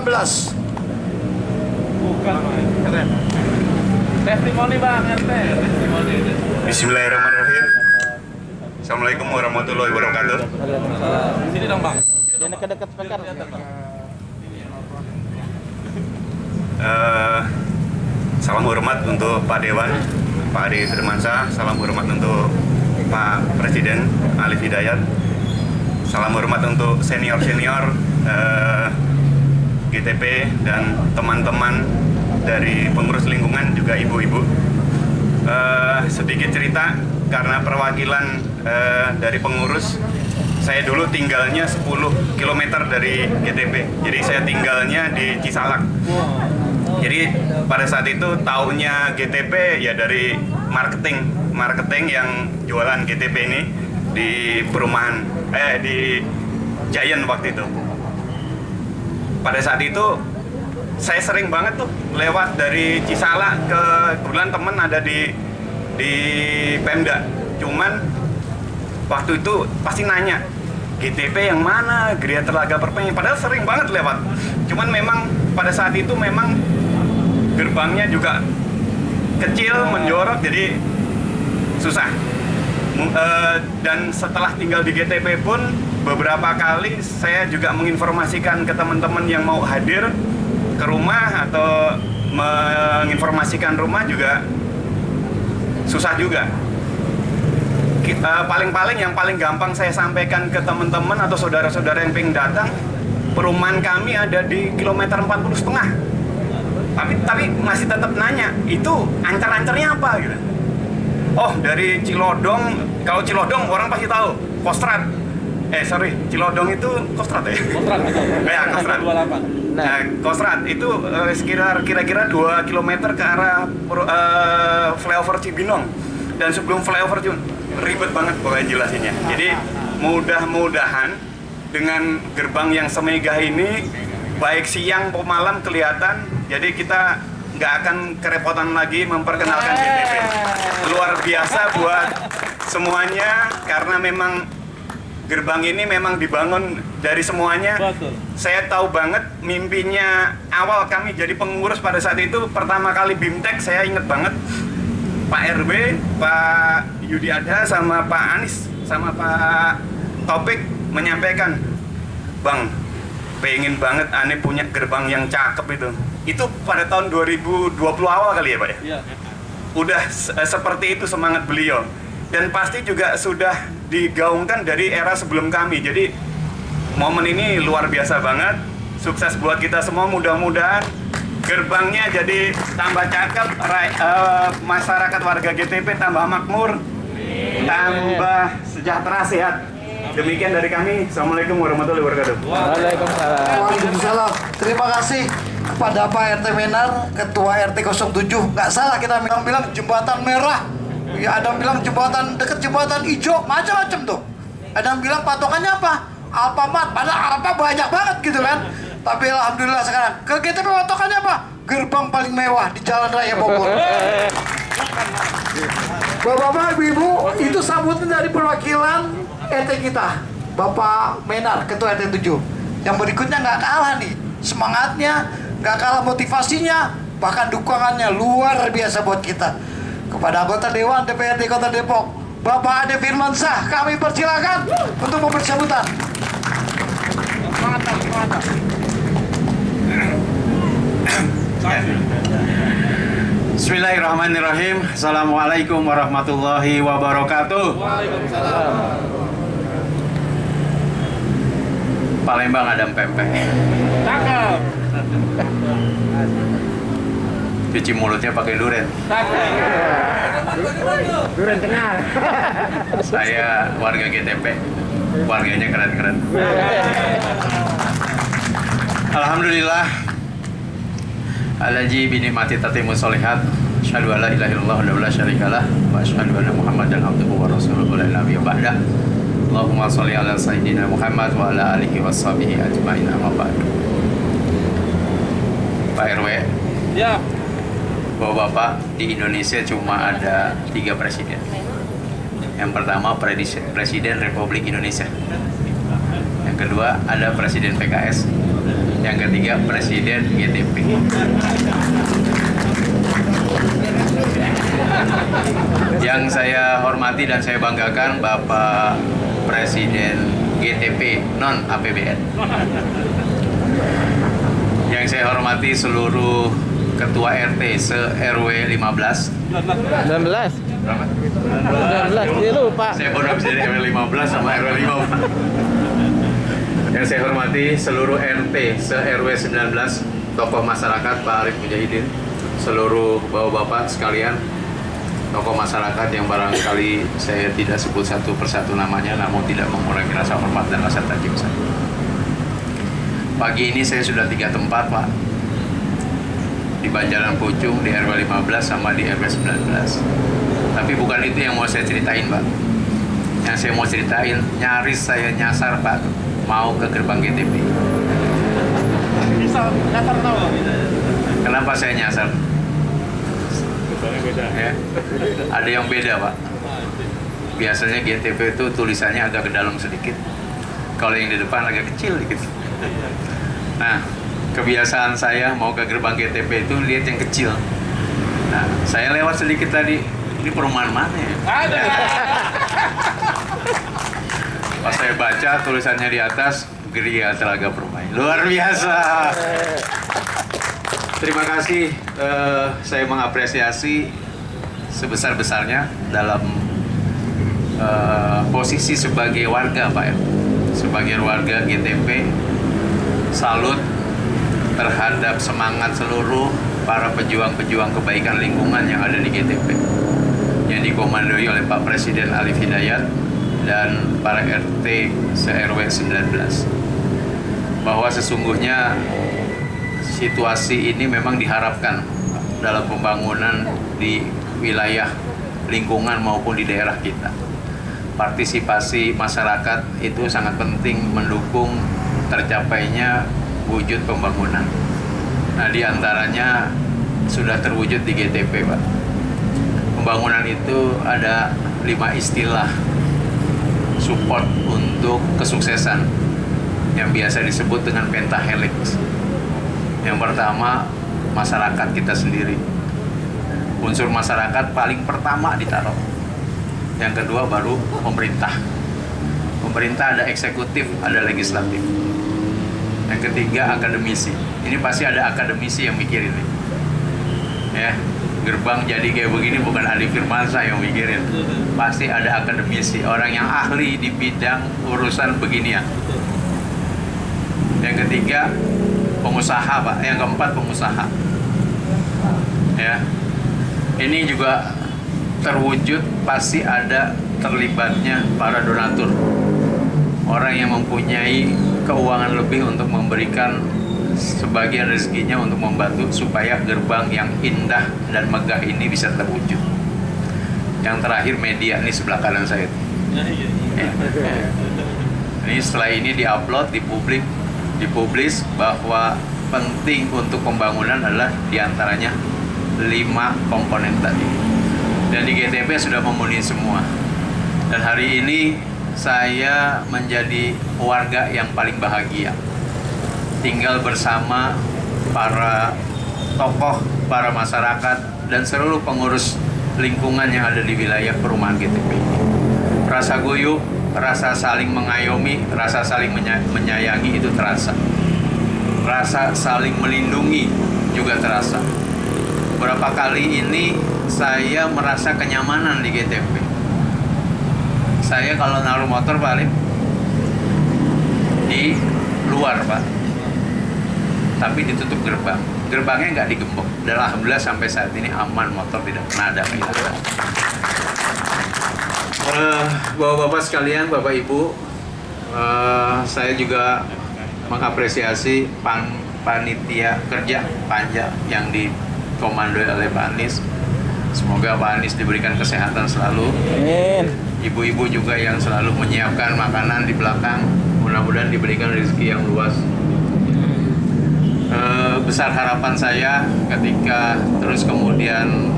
Testimoni Bang RT. Bismillahirrahmanirrahim. Assalamualaikum warahmatullahi wabarakatuh. Sini dong Bang. Jangan dekat speaker. Salam hormat untuk Pak Dewan, Pak Adi Firmansyah. Salam hormat untuk Pak Presiden Alif Hidayat. Salam hormat untuk senior-senior GTP dan teman-teman dari pengurus lingkungan, juga ibu-ibu. Sedikit cerita, karena perwakilan dari pengurus, saya dulu tinggalnya 10 km dari GTP. Jadi saya tinggalnya di Cisalak. Jadi pada saat itu taunya GTP ya dari marketing yang jualan GTP ini di perumahan di Giant waktu itu. Pada saat itu saya sering banget tuh lewat dari Cisalak ke, kebetulan temen ada di Pemda. Cuman waktu itu pasti nanya, GTP yang mana, Geria Telaga Permai, padahal sering banget lewat. Cuman memang pada saat itu memang gerbangnya juga kecil, menjorok, jadi susah. Dan setelah tinggal di GTP pun beberapa kali saya juga menginformasikan ke teman-teman yang mau hadir ke rumah atau menginformasikan rumah juga susah juga. Paling-paling yang paling gampang saya sampaikan ke teman-teman atau saudara-saudara yang pengen datang, perumahan kami ada di kilometer 40,5. Tapi masih tetap nanya, itu ancar-ancarnya apa gitu. Oh, dari Cilodong. Kalau Cilodong orang pasti tahu, Kostrad. Cilodong itu Kostrad ya? Kostrad itu. Ya, Kostrad. Nah, Kostrad itu kira-kira 2 km ke arah flyover Cibinong. Dan sebelum flyover ribet banget pokoknya jelasinnya. Jadi mudah-mudahan dengan gerbang yang semegah ini, baik siang maupun malam kelihatan. Jadi kita nggak akan kerepotan lagi memperkenalkan GTP. Luar biasa buat semuanya, karena memang gerbang ini memang dibangun dari semuanya. Betul. Saya tahu banget mimpinya awal kami jadi pengurus pada saat itu, pertama kali BIMTEK, saya inget banget Pak RW, Pak Yudi Adha, sama Pak Anies, sama Pak Taufik menyampaikan, Bang, pengen banget aneh punya gerbang yang cakep itu. Itu pada tahun 2020 awal kali ya Pak ya? Iya. Udah seperti itu semangat beliau. Dan pasti juga sudah digaungkan dari era sebelum kami. Jadi momen ini luar biasa banget. Sukses buat kita semua, mudah-mudahan gerbangnya jadi tambah cakep, masyarakat warga GTP tambah makmur, tambah sejahtera, sehat. Demikian dari kami. Assalamualaikum warahmatullahi wabarakatuh. Waalaikumsalam. Terima kasih kepada Pak RT Menar, Ketua RT 07. Nggak salah kita bilang jembatan merah. Ya, ada yang bilang jembatan deket jembatan hijau, macam-macam tuh. Ada yang bilang patokannya apa? Alfamart, padahal Alfa banyak banget gitu kan. Tapi alhamdulillah sekarang ke GTP patokannya apa? Gerbang paling mewah di Jalan Raya Bogor. Bapak-bapak, ibu-ibu, itu sambutan dari perwakilan RT kita, Bapak Menar, Ketua RT 7. Yang berikutnya nggak kalah nih, semangatnya, nggak kalah motivasinya, bahkan dukungannya luar biasa buat kita. Kepada anggota Dewan DPRD Kota Depok, Bapak Ade Firmansyah, kami persilakan untuk memberi sambutan. Mantap. Bismillahirrahmanirrahim. Assalamualaikum warahmatullahi wabarakatuh. Palembang ada pempek. Cakep. Cuci mulutnya pakai duren. Duren kenal. Saya warga GTP. Warganya keren-keren. Alhamdulillah. Alaji binikmati tatimu solihat. Asyhadu an la ilaha illallah wa la syarikalah wa asyhadu anna Muhammadan abduhu wa rasuluhu la nabiyya ba'da. Allahumma sholli ala sayyidina Muhammad wa ala alihi washabihi ajmain amma ba'du. Pak RW. Ya. Bapak-bapak, di Indonesia cuma ada 3 presiden. Yang pertama Presiden Republik Indonesia. Yang kedua ada Presiden PKS. Yang ketiga Presiden GTP. Yang saya hormati dan saya banggakan Bapak Presiden GTP non APBN. Yang saya hormati seluruh Ketua RT se-RW 15. 19. Berapa? 19, dia lupa. Saya baru habis dari RW 15 sama RW 5. Yang saya hormati seluruh RT se-RW 19, tokoh masyarakat Pak Arif Mujahidin, seluruh bapak-bapak sekalian, tokoh masyarakat yang barangkali saya tidak sebut satu persatu namanya, namun tidak mengurangi rasa hormat dan rasa takjub saya. Pagi ini saya sudah 3 tempat, Pak. Di Banjaran Pucung, di RW 15 sama di RW 19. Tapi bukan itu yang mau saya ceritain, Pak. Yang saya mau ceritain, nyaris saya nyasar, Pak, mau ke gerbang GTP. Bisa nyasar kenapa? Kenapa saya nyasar? Ya, ada yang beda, Pak. Biasanya GTP itu tulisannya agak ke dalam sedikit. Kalau yang di depan agak kecil dikit. Nah, kebiasaan saya mau ke gerbang GTP itu lihat yang kecil. Nah, saya lewat sedikit tadi. Ini perumahan mana ya? Ada. Pas saya baca tulisannya di atas, Geria Telaga Permai. Luar biasa. Terima kasih. Saya mengapresiasi sebesar-besarnya dalam posisi sebagai warga, Pak ya. Sebagai warga GTP, salut terhadap semangat seluruh para pejuang-pejuang kebaikan lingkungan yang ada di GTP, yang dikomandoi oleh Pak Presiden Alif Hidayat dan para RT se-RW 19. Bahwa sesungguhnya situasi ini memang diharapkan dalam pembangunan di wilayah lingkungan maupun di daerah kita. Partisipasi masyarakat itu sangat penting mendukung tercapainya wujud pembangunan. Nah, diantaranya sudah terwujud di GTP, Pak. Pembangunan itu ada 5 istilah support untuk kesuksesan yang biasa disebut dengan pentahelix. Yang pertama, masyarakat kita sendiri. Unsur masyarakat paling pertama ditaruh. Yang kedua baru pemerintah. Pemerintah ada eksekutif, ada legislatif. Yang ketiga akademisi. Ini pasti ada akademisi yang mikirin nih. Ya, gerbang jadi kayak begini bukan Adi Firmansyah yang mikirin. Pasti ada akademisi, orang yang ahli di bidang urusan beginian. Yang ketiga pengusaha, Pak. Yang keempat pengusaha. Ya. Ini juga terwujud pasti ada terlibatnya para donatur. Orang yang mempunyai keuangan lebih untuk memberikan sebagian rezekinya untuk membantu supaya gerbang yang indah dan megah ini bisa terwujud. Yang terakhir media, ini sebelah kanan saya. Ya. Ini setelah ini diupload, dipublis bahwa penting untuk pembangunan adalah diantaranya 5 komponen tadi. Dan di GTP sudah memenuhi semua. Dan hari ini saya menjadi warga yang paling bahagia. Tinggal bersama para tokoh, para masyarakat, dan seluruh pengurus lingkungan yang ada di wilayah perumahan GTP ini. Rasa guyup, rasa saling mengayomi, rasa saling menyayangi itu terasa. Rasa saling melindungi juga terasa. Beberapa kali ini saya merasa kenyamanan di GTP. Saya kalau naruh motor paling di luar, Pak, tapi ditutup gerbang. Gerbangnya nggak digembok. Dan alhamdulillah sampai saat ini aman, motor tidak pernah ada kehilangan. Bapak-bapak sekalian, Bapak Ibu, saya juga mengapresiasi panitia kerja panja yang dikomandoi oleh Pak Anies. Semoga Pak Anies diberikan kesehatan selalu. Amin. Ibu-ibu juga yang selalu menyiapkan makanan di belakang, mudah-mudahan diberikan rezeki yang luas. Besar harapan saya ketika terus kemudian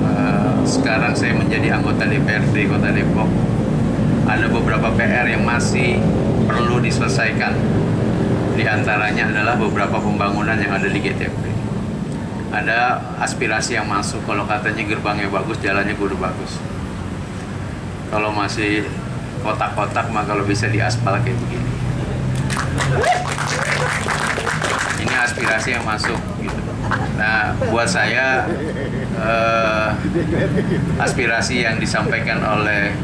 sekarang saya menjadi anggota DPRD Kota Depok, ada beberapa PR yang masih perlu diselesaikan. Di antaranya adalah beberapa pembangunan yang ada di GTP. Ada aspirasi yang masuk, kalau katanya gerbangnya bagus, jalannya kudu bagus. Kalau masih kotak-kotak, maka kalau bisa diaspal kayak begini. Ini aspirasi yang masuk gitu. Nah, buat saya aspirasi yang disampaikan oleh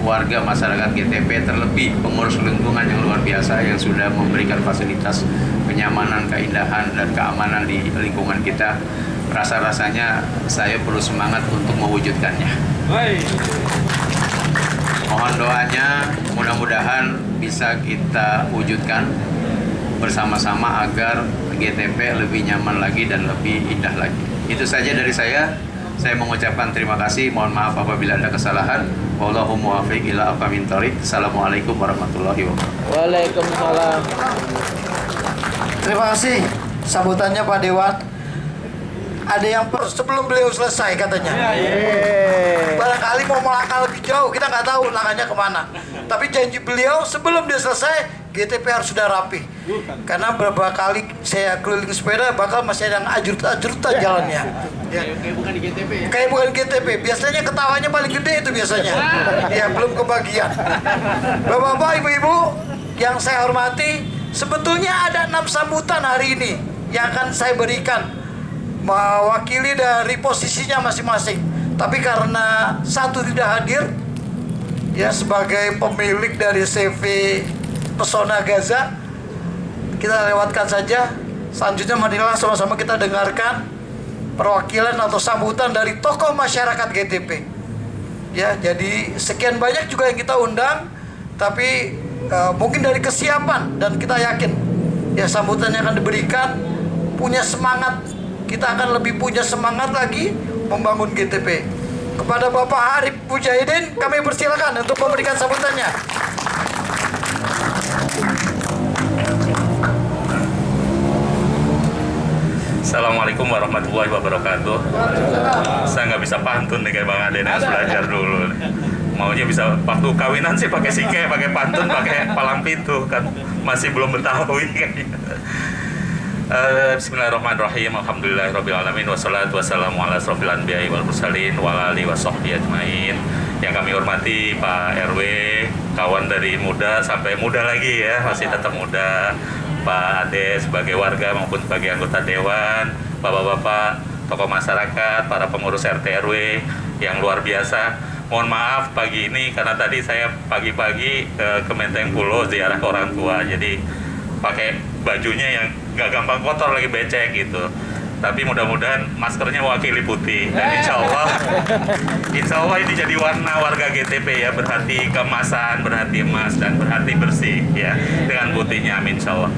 warga masyarakat GTP, terlebih pengurus lingkungan yang luar biasa yang sudah memberikan fasilitas kenyamanan, keindahan, dan keamanan di lingkungan kita, rasa-rasanya saya perlu semangat untuk mewujudkannya. Mohon doanya, mudah-mudahan bisa kita wujudkan bersama-sama agar GTP lebih nyaman lagi dan lebih indah lagi. Itu saja dari saya. Saya mengucapkan terima kasih. Mohon maaf apabila ada kesalahan. Wallahu muwaffiq ila aqwamit thoriq. Assalamualaikum warahmatullahi wabarakatuh. Waalaikumsalam. Terima kasih sambutannya Pak Dewan. Ada yang sebelum beliau selesai katanya. Barangkali mau melangkah lebih jauh, kita nggak tahu langkahnya kemana. Tapi janji beliau sebelum dia selesai, GTP harus sudah rapi. Karena beberapa kali saya keliling sepeda, bakal masih ada yang ajrut-ajrutan jalannya. Ya. Kayak bukan di GTP ya? Kayak bukan GTP. Biasanya ketawanya paling gede itu biasanya. Ya belum kebagian. Bapak-bapak, ibu-ibu yang saya hormati, sebetulnya ada 6 sambutan hari ini yang akan saya berikan, mewakili dari posisinya masing-masing. Tapi karena satu tidak hadir, ya sebagai pemilik dari CV Pesona Gaza, kita lewatkan saja. Selanjutnya marilah sama-sama kita dengarkan perwakilan atau sambutan dari tokoh masyarakat GTP. Ya, jadi sekian banyak juga yang kita undang, tapi mungkin dari kesiapan, dan kita yakin ya sambutan yang akan diberikan punya semangat. Kita akan lebih punya semangat lagi membangun GTP. Kepada Bapak Arif Mujahidin, kami persilakan untuk memberikan sambutannya. Assalamualaikum warahmatullahi wabarakatuh. Saya nggak bisa pantun nih kayak Bang Aden, harus belajar dulu. Maunya bisa waktu kawinan sih pakai sike, pakai pantun, pakai palang pintu kan, masih belum Betawi kayaknya. Bismillahirrahmanirrahim. Alhamdulillahirrahmanirrahim. Wassalatu wassalamu ala asrofil anbiya'i wal mursalin wa ala alihi wa sahbihi ajmain. Yang kami hormati Pak RW, kawan dari muda sampai muda lagi ya, masih tetap muda. Pak Ade sebagai warga maupun sebagai anggota dewan, bapak-bapak, tokoh masyarakat, para pengurus RT RW yang luar biasa. Mohon maaf pagi ini karena tadi saya pagi-pagi ke Menteng Pulo ziarah ke orang tua, jadi pakai bajunya yang gak gampang kotor, lagi becek gitu. Tapi mudah-mudahan maskernya mewakili putih, dan insya Allah ini jadi warna warga GTP ya, berhati keemasan, berhati emas, dan berhati bersih ya, dengan putihnya, amin insya Allah.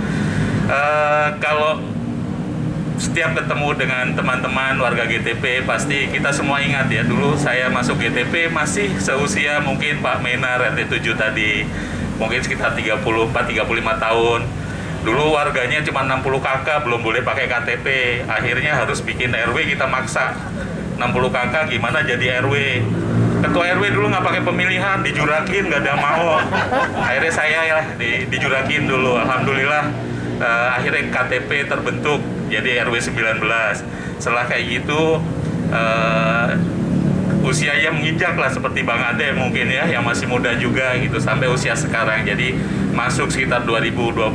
Kalau setiap ketemu dengan teman-teman warga GTP, pasti kita semua ingat ya, dulu saya masuk GTP masih seusia mungkin Pak Menar RT 7 tadi, mungkin sekitar 34-35 tahun. Dulu warganya cuma 60 kakak, belum boleh pakai KTP. Akhirnya harus bikin RW, kita maksa 60 kakak gimana jadi RW. Ketua RW dulu nggak pakai pemilihan, dijurakin, nggak ada yang mau. Akhirnya saya ya dijurakin dulu. Alhamdulillah akhirnya KTP terbentuk jadi RW 19. Setelah kayak gitu usia yang menginjak lah, seperti Bang Ade mungkin ya, yang masih muda juga gitu, sampai usia sekarang. Jadi masuk sekitar 2021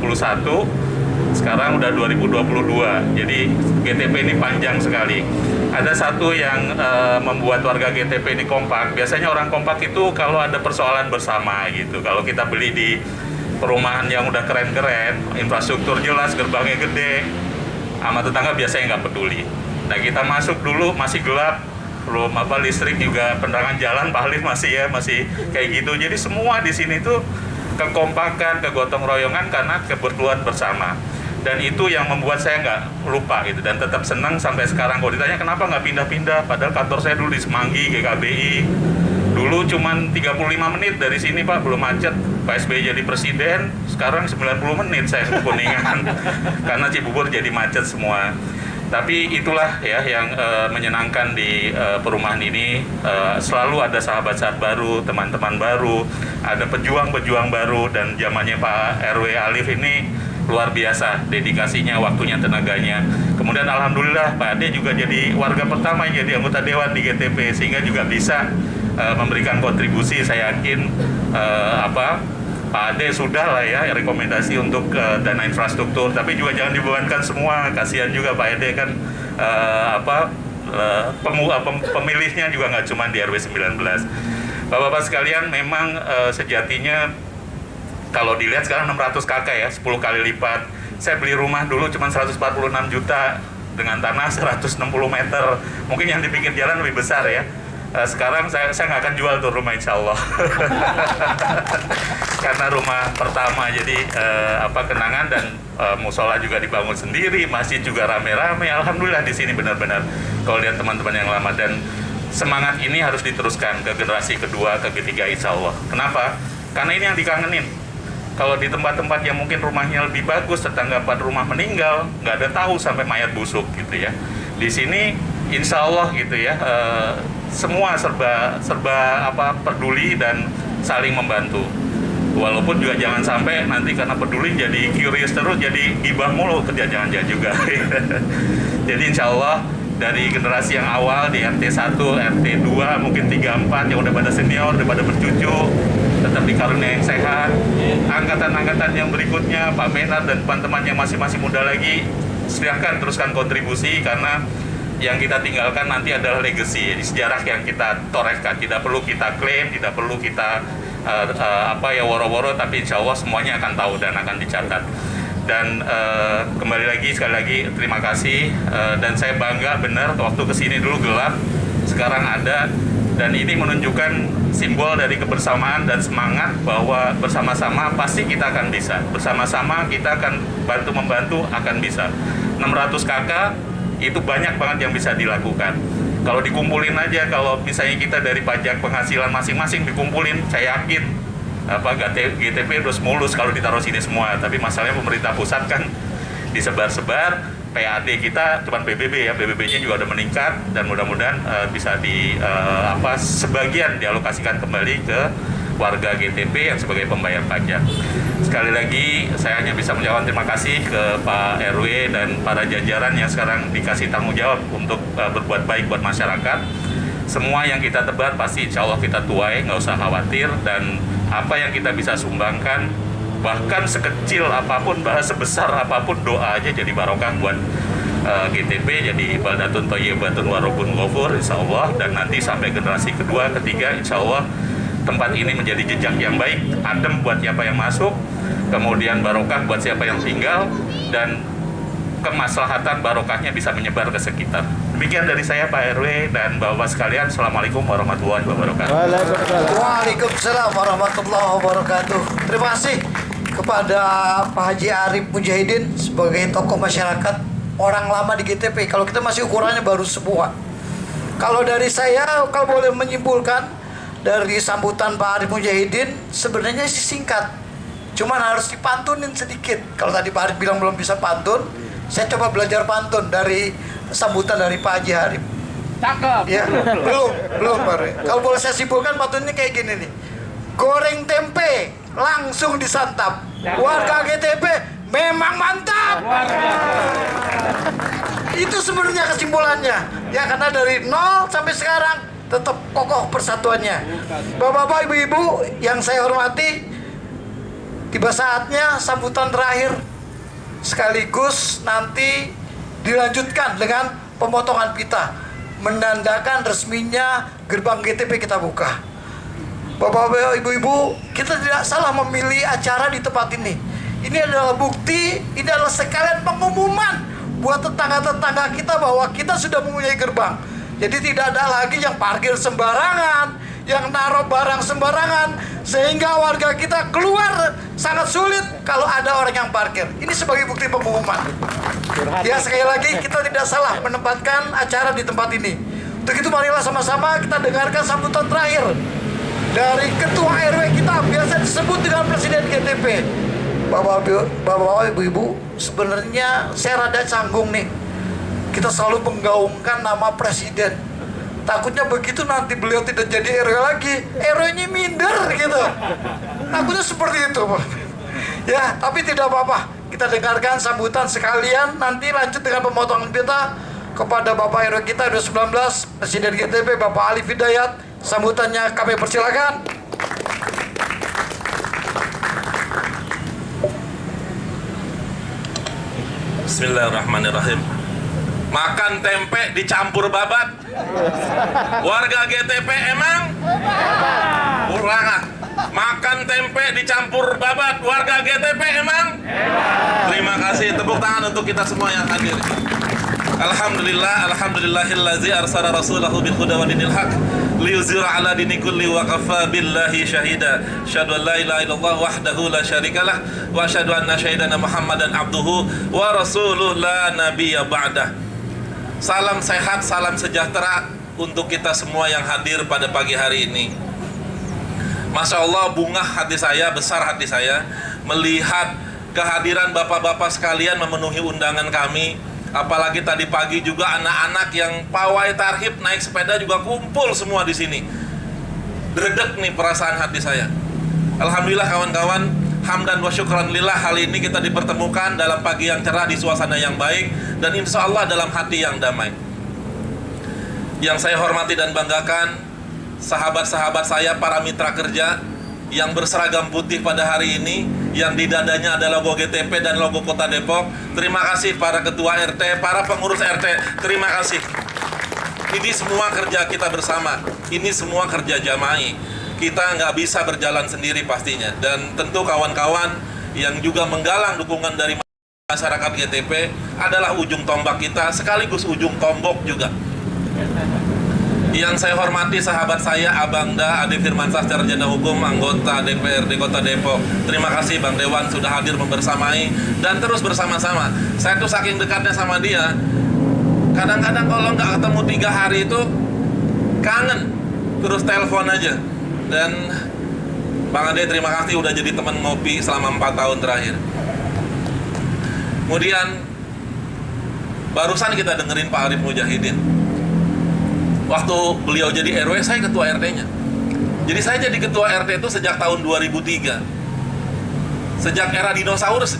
sekarang udah 2022. Jadi GTP ini panjang sekali. Ada satu yang membuat warga GTP ini kompak. Biasanya orang kompak itu kalau ada persoalan bersama gitu. Kalau kita beli di perumahan yang udah keren-keren, infrastruktur jelas, gerbangnya gede, sama tetangga biasanya nggak peduli. Nah kita masuk dulu masih gelap, belum listrik juga, penerangan jalan Pak Alif masih kayak gitu. Jadi semua di sini tuh kekompakan, kegotong royongan karena kebutuhan bersama. Dan itu yang membuat saya nggak lupa gitu, dan tetap senang sampai sekarang. Kalau ditanya kenapa nggak pindah-pindah, padahal kantor saya dulu di Semanggi, GKBI. Dulu cuman 35 menit dari sini Pak, belum macet. Pak SBY jadi presiden, sekarang 90 menit saya ke Kuningan. Karena Cibubur jadi macet semua. Tapi itulah ya yang menyenangkan di perumahan ini. Selalu ada sahabat-sahabat baru, teman-teman baru, ada pejuang-pejuang baru, dan zamannya Pak RW Alif ini luar biasa dedikasinya, waktunya, tenaganya. Kemudian alhamdulillah Pak Ade juga jadi warga pertama yang jadi anggota dewan di GTP, sehingga juga bisa memberikan kontribusi. Saya yakin Pak Ade sudah lah ya rekomendasi untuk dana infrastruktur, tapi juga jangan dibebankan semua. Kasihan juga Pak Ade kan pemilihnya juga nggak cuma di RW 19. Bapak-bapak sekalian, memang sejatinya kalau dilihat sekarang 600 KK ya, 10 kali lipat. Saya beli rumah dulu cuma 146 juta dengan tanah 160 meter. Mungkin yang di pinggir jalan lebih besar ya. Sekarang saya nggak akan jual tuh rumah, insya Allah. Karena rumah pertama, jadi kenangan, dan musola juga dibangun sendiri, masjid juga rame-rame. Alhamdulillah di sini benar-benar kalau lihat teman-teman yang lama, dan semangat ini harus diteruskan ke generasi kedua, ke ketiga, insya Allah. Kenapa? Karena ini yang dikangenin. Kalau di tempat-tempat yang mungkin rumahnya lebih bagus, tetangga 4 rumah meninggal, nggak ada tahu sampai mayat busuk gitu ya. Di sini insya Allah gitu ya, semua serba peduli dan saling membantu. Walaupun juga jangan sampai nanti karena peduli jadi curious terus, jadi gibah mulu, kerja jangan juga. Jadi insya Allah dari generasi yang awal di RT 1, RT 2, mungkin 3, 4 yang udah pada senior, udah pada bercucu, tetap dikaruniai yang sehat. Angkatan-angkatan yang berikutnya, Pak Menar dan teman-teman yang masih muda lagi, silahkan teruskan kontribusi, karena yang kita tinggalkan nanti adalah legacy, sejarah yang kita torehkan. Tidak perlu kita klaim, tidak perlu kita woro-woro, tapi insya Allah semuanya akan tahu dan akan dicatat. Dan kembali lagi, sekali lagi terima kasih, dan saya bangga benar waktu kesini dulu gelap, sekarang ada, dan ini menunjukkan simbol dari kebersamaan dan semangat bahwa bersama-sama pasti kita akan bisa, bersama-sama kita akan bantu-membantu, akan bisa. 600 KK itu banyak banget yang bisa dilakukan. Kalau dikumpulin aja, kalau misalnya kita dari pajak penghasilan masing-masing dikumpulin, saya yakin GTP terus mulus kalau ditaruh sini semua. Tapi masalahnya pemerintah pusat kan disebar-sebar. PAD kita cuma PBB ya, PBB-nya juga udah meningkat, dan mudah-mudahan bisa sebagian dialokasikan kembali ke warga GTP yang sebagai pembayar pajak. Sekali lagi saya hanya bisa mengucapkan terima kasih ke Pak RW dan para jajaran yang sekarang dikasih tanggung jawab untuk berbuat baik buat masyarakat. Semua yang kita tebar pasti insya Allah kita tuai, nggak usah khawatir, dan apa yang kita bisa sumbangkan, bahkan sekecil apapun, bahkan sebesar apapun, doa aja jadi barokah buat GTP, jadi baldatun thayyibatun wa rabbun ghafur insya Allah. Dan nanti sampai generasi kedua, ketiga, insya Allah tempat ini menjadi jejak yang baik, adem buat siapa yang masuk, kemudian barokah buat siapa yang tinggal, dan kemaslahatan barokahnya bisa menyebar ke sekitar. Demikian dari saya Pak RW dan Bapak sekalian. Assalamualaikum warahmatullahi wabarakatuh. Waalaikumsalam warahmatullahi wabarakatuh. Terima kasih kepada Pak Haji Arif Mujahidin sebagai tokoh masyarakat, orang lama di GTP. Kalau kita masih ukurannya baru sebuah. Kalau dari saya, kalau boleh menyimpulkan dari sambutan Pak Arif Mujahidin, sebenarnya sih singkat, cuman harus dipantunin sedikit. Kalau tadi Pak Arif bilang belum bisa pantun, saya coba belajar pantun dari sambutan dari Pak Haji Arif. Cakep. Ya, belum Pak Arif. Kalau boleh saya simpulkan, pantunnya kayak gini nih. Goreng tempe, langsung disantap. Warga GTP memang mantap. Itu sebenarnya kesimpulannya. Ya, karena dari 0 sampai sekarang tetap kokoh persatuannya. Bapak-bapak, ibu-ibu yang saya hormati, tiba saatnya sambutan terakhir sekaligus nanti dilanjutkan dengan pemotongan pita, menandakan resminya gerbang GTP kita buka. Bapak-bapak, ibu-ibu, kita tidak salah memilih acara di tempat ini. Ini adalah bukti, ini adalah sekalian pengumuman buat tetangga-tetangga kita bahwa kita sudah mempunyai gerbang. Jadi tidak ada lagi yang parkir sembarangan, yang naruh barang sembarangan, sehingga warga kita keluar sangat sulit kalau ada orang yang parkir. Ini sebagai bukti pengumuman. Ya, sekali lagi kita tidak salah menempatkan acara di tempat ini. Untuk itu marilah sama-sama kita dengarkan sambutan terakhir dari Ketua RW kita, biasa disebut dengan Presiden GTP. Bapak-bapak, ibu-ibu, sebenarnya saya rada canggung nih. Kita selalu menggaungkan nama Presiden. Takutnya begitu nanti beliau tidak jadi RW lagi, RW-nya minder gitu. Takutnya seperti itu, Pak. Ya, tapi tidak apa-apa. Kita dengarkan sambutan sekalian, nanti lanjut dengan pemotongan pita kepada Bapak RW kita, RW 19, Presiden GTP, Bapak Ali Hidayat. Sambutannya kami persilakan. Bismillahirrahmanirrahim. Makan tempe dicampur babat. Warga GTP emang ulangan. Makan tempe dicampur babat. Warga GTP emang. Terima kasih, tepuk tangan untuk kita semua yang hadir. Alhamdulillah, alhamdulillahillazi arsala rasulahu bil huda wa dinil haq liyuzhira ala dini kulli wa kafa billahi syahida. Asyhadu an la ilaha illallah wahdahu la syarikalah wa asyhadu anna sayyidana Muhammadan abduhu wa rasuluh la nabiyya ba'dah. Salam sehat, salam sejahtera untuk kita semua yang hadir pada pagi hari ini. Masya Allah, bunga hati saya, besar hati saya melihat kehadiran bapak-bapak sekalian memenuhi undangan kami. Apalagi tadi pagi juga anak-anak yang pawai tarhib naik sepeda juga kumpul semua di sini. Dredeg nih perasaan hati saya. Alhamdulillah kawan-kawan, hamdan wa syukran lillah, hari ini kita dipertemukan dalam pagi yang cerah di suasana yang baik dan insya Allah dalam hati yang damai. Yang saya hormati dan banggakan, sahabat-sahabat saya, para mitra kerja yang berseragam putih pada hari ini, yang di dadanya ada logo GTP dan logo Kota Depok. Terima kasih para ketua RT, para pengurus RT, terima kasih. Ini semua kerja kita bersama, ini semua kerja jama'i. Kita nggak bisa berjalan sendiri pastinya. Dan tentu kawan-kawan yang juga menggalang dukungan dari masyarakat GTP adalah ujung tombak kita, sekaligus ujung tombok juga. Yang saya hormati sahabat saya Abangda Ade Firmansyah, sarjana hukum, anggota DPRD Kota Depok. Terima kasih Bang Dewan sudah hadir membersamai dan terus bersama-sama. Saya tuh saking dekatnya sama dia, kadang-kadang kalau nggak ketemu 3 hari itu kangen, terus telepon aja. Dan Bang Ade terima kasih udah jadi teman ngopi selama 4 tahun terakhir. Kemudian barusan kita dengerin Pak Arif Mujahidin. Waktu beliau jadi RW, saya ketua RT-nya. Jadi saya jadi ketua RT itu sejak tahun 2003. Sejak era dinosaurus.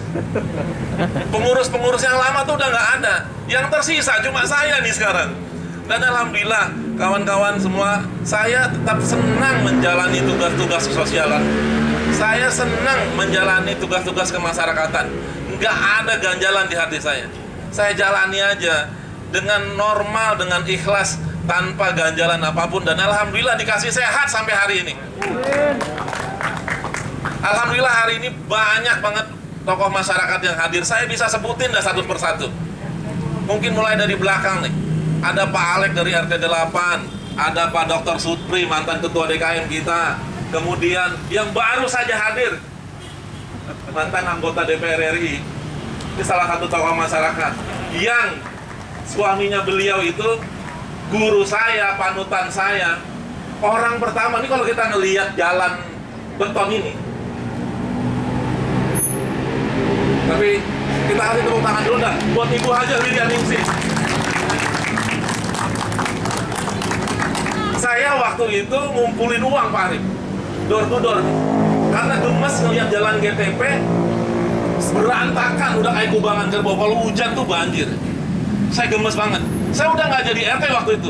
Pengurus-pengurus yang lama tuh udah nggak ada. Yang tersisa cuma saya nih sekarang. Dan alhamdulillah kawan-kawan semua, saya tetap senang menjalani tugas-tugas kesosialan. Saya senang menjalani tugas-tugas kemasyarakatan. Nggak ada ganjalan di hati saya. Saya jalani aja dengan normal, dengan ikhlas, tanpa ganjalan apapun, dan alhamdulillah dikasih sehat sampai hari ini. Alhamdulillah hari ini banyak banget tokoh masyarakat yang hadir. Saya bisa sebutin dah satu persatu. Mungkin mulai dari belakang nih. Ada Pak Alek dari RT 8, ada Pak Dr. Sutri, mantan ketua DKM kita. Kemudian yang baru saja hadir, mantan anggota DPR RI. Ini salah satu tokoh masyarakat yang suaminya beliau itu guru saya, panutan saya. Orang pertama, ini kalau kita ngelihat jalan beton ini. Tapi kita kasih tepuk tangan dulu dah buat Ibu Hajar Widya Ningsih. Saya waktu itu ngumpulin uang Pak Arif, door to door. Karena gemes ngelihat jalan GTP berantakan, udah kayak kubangan kerbau. Kalau hujan tuh banjir. Saya gemes banget. Saya udah nggak jadi RT waktu itu.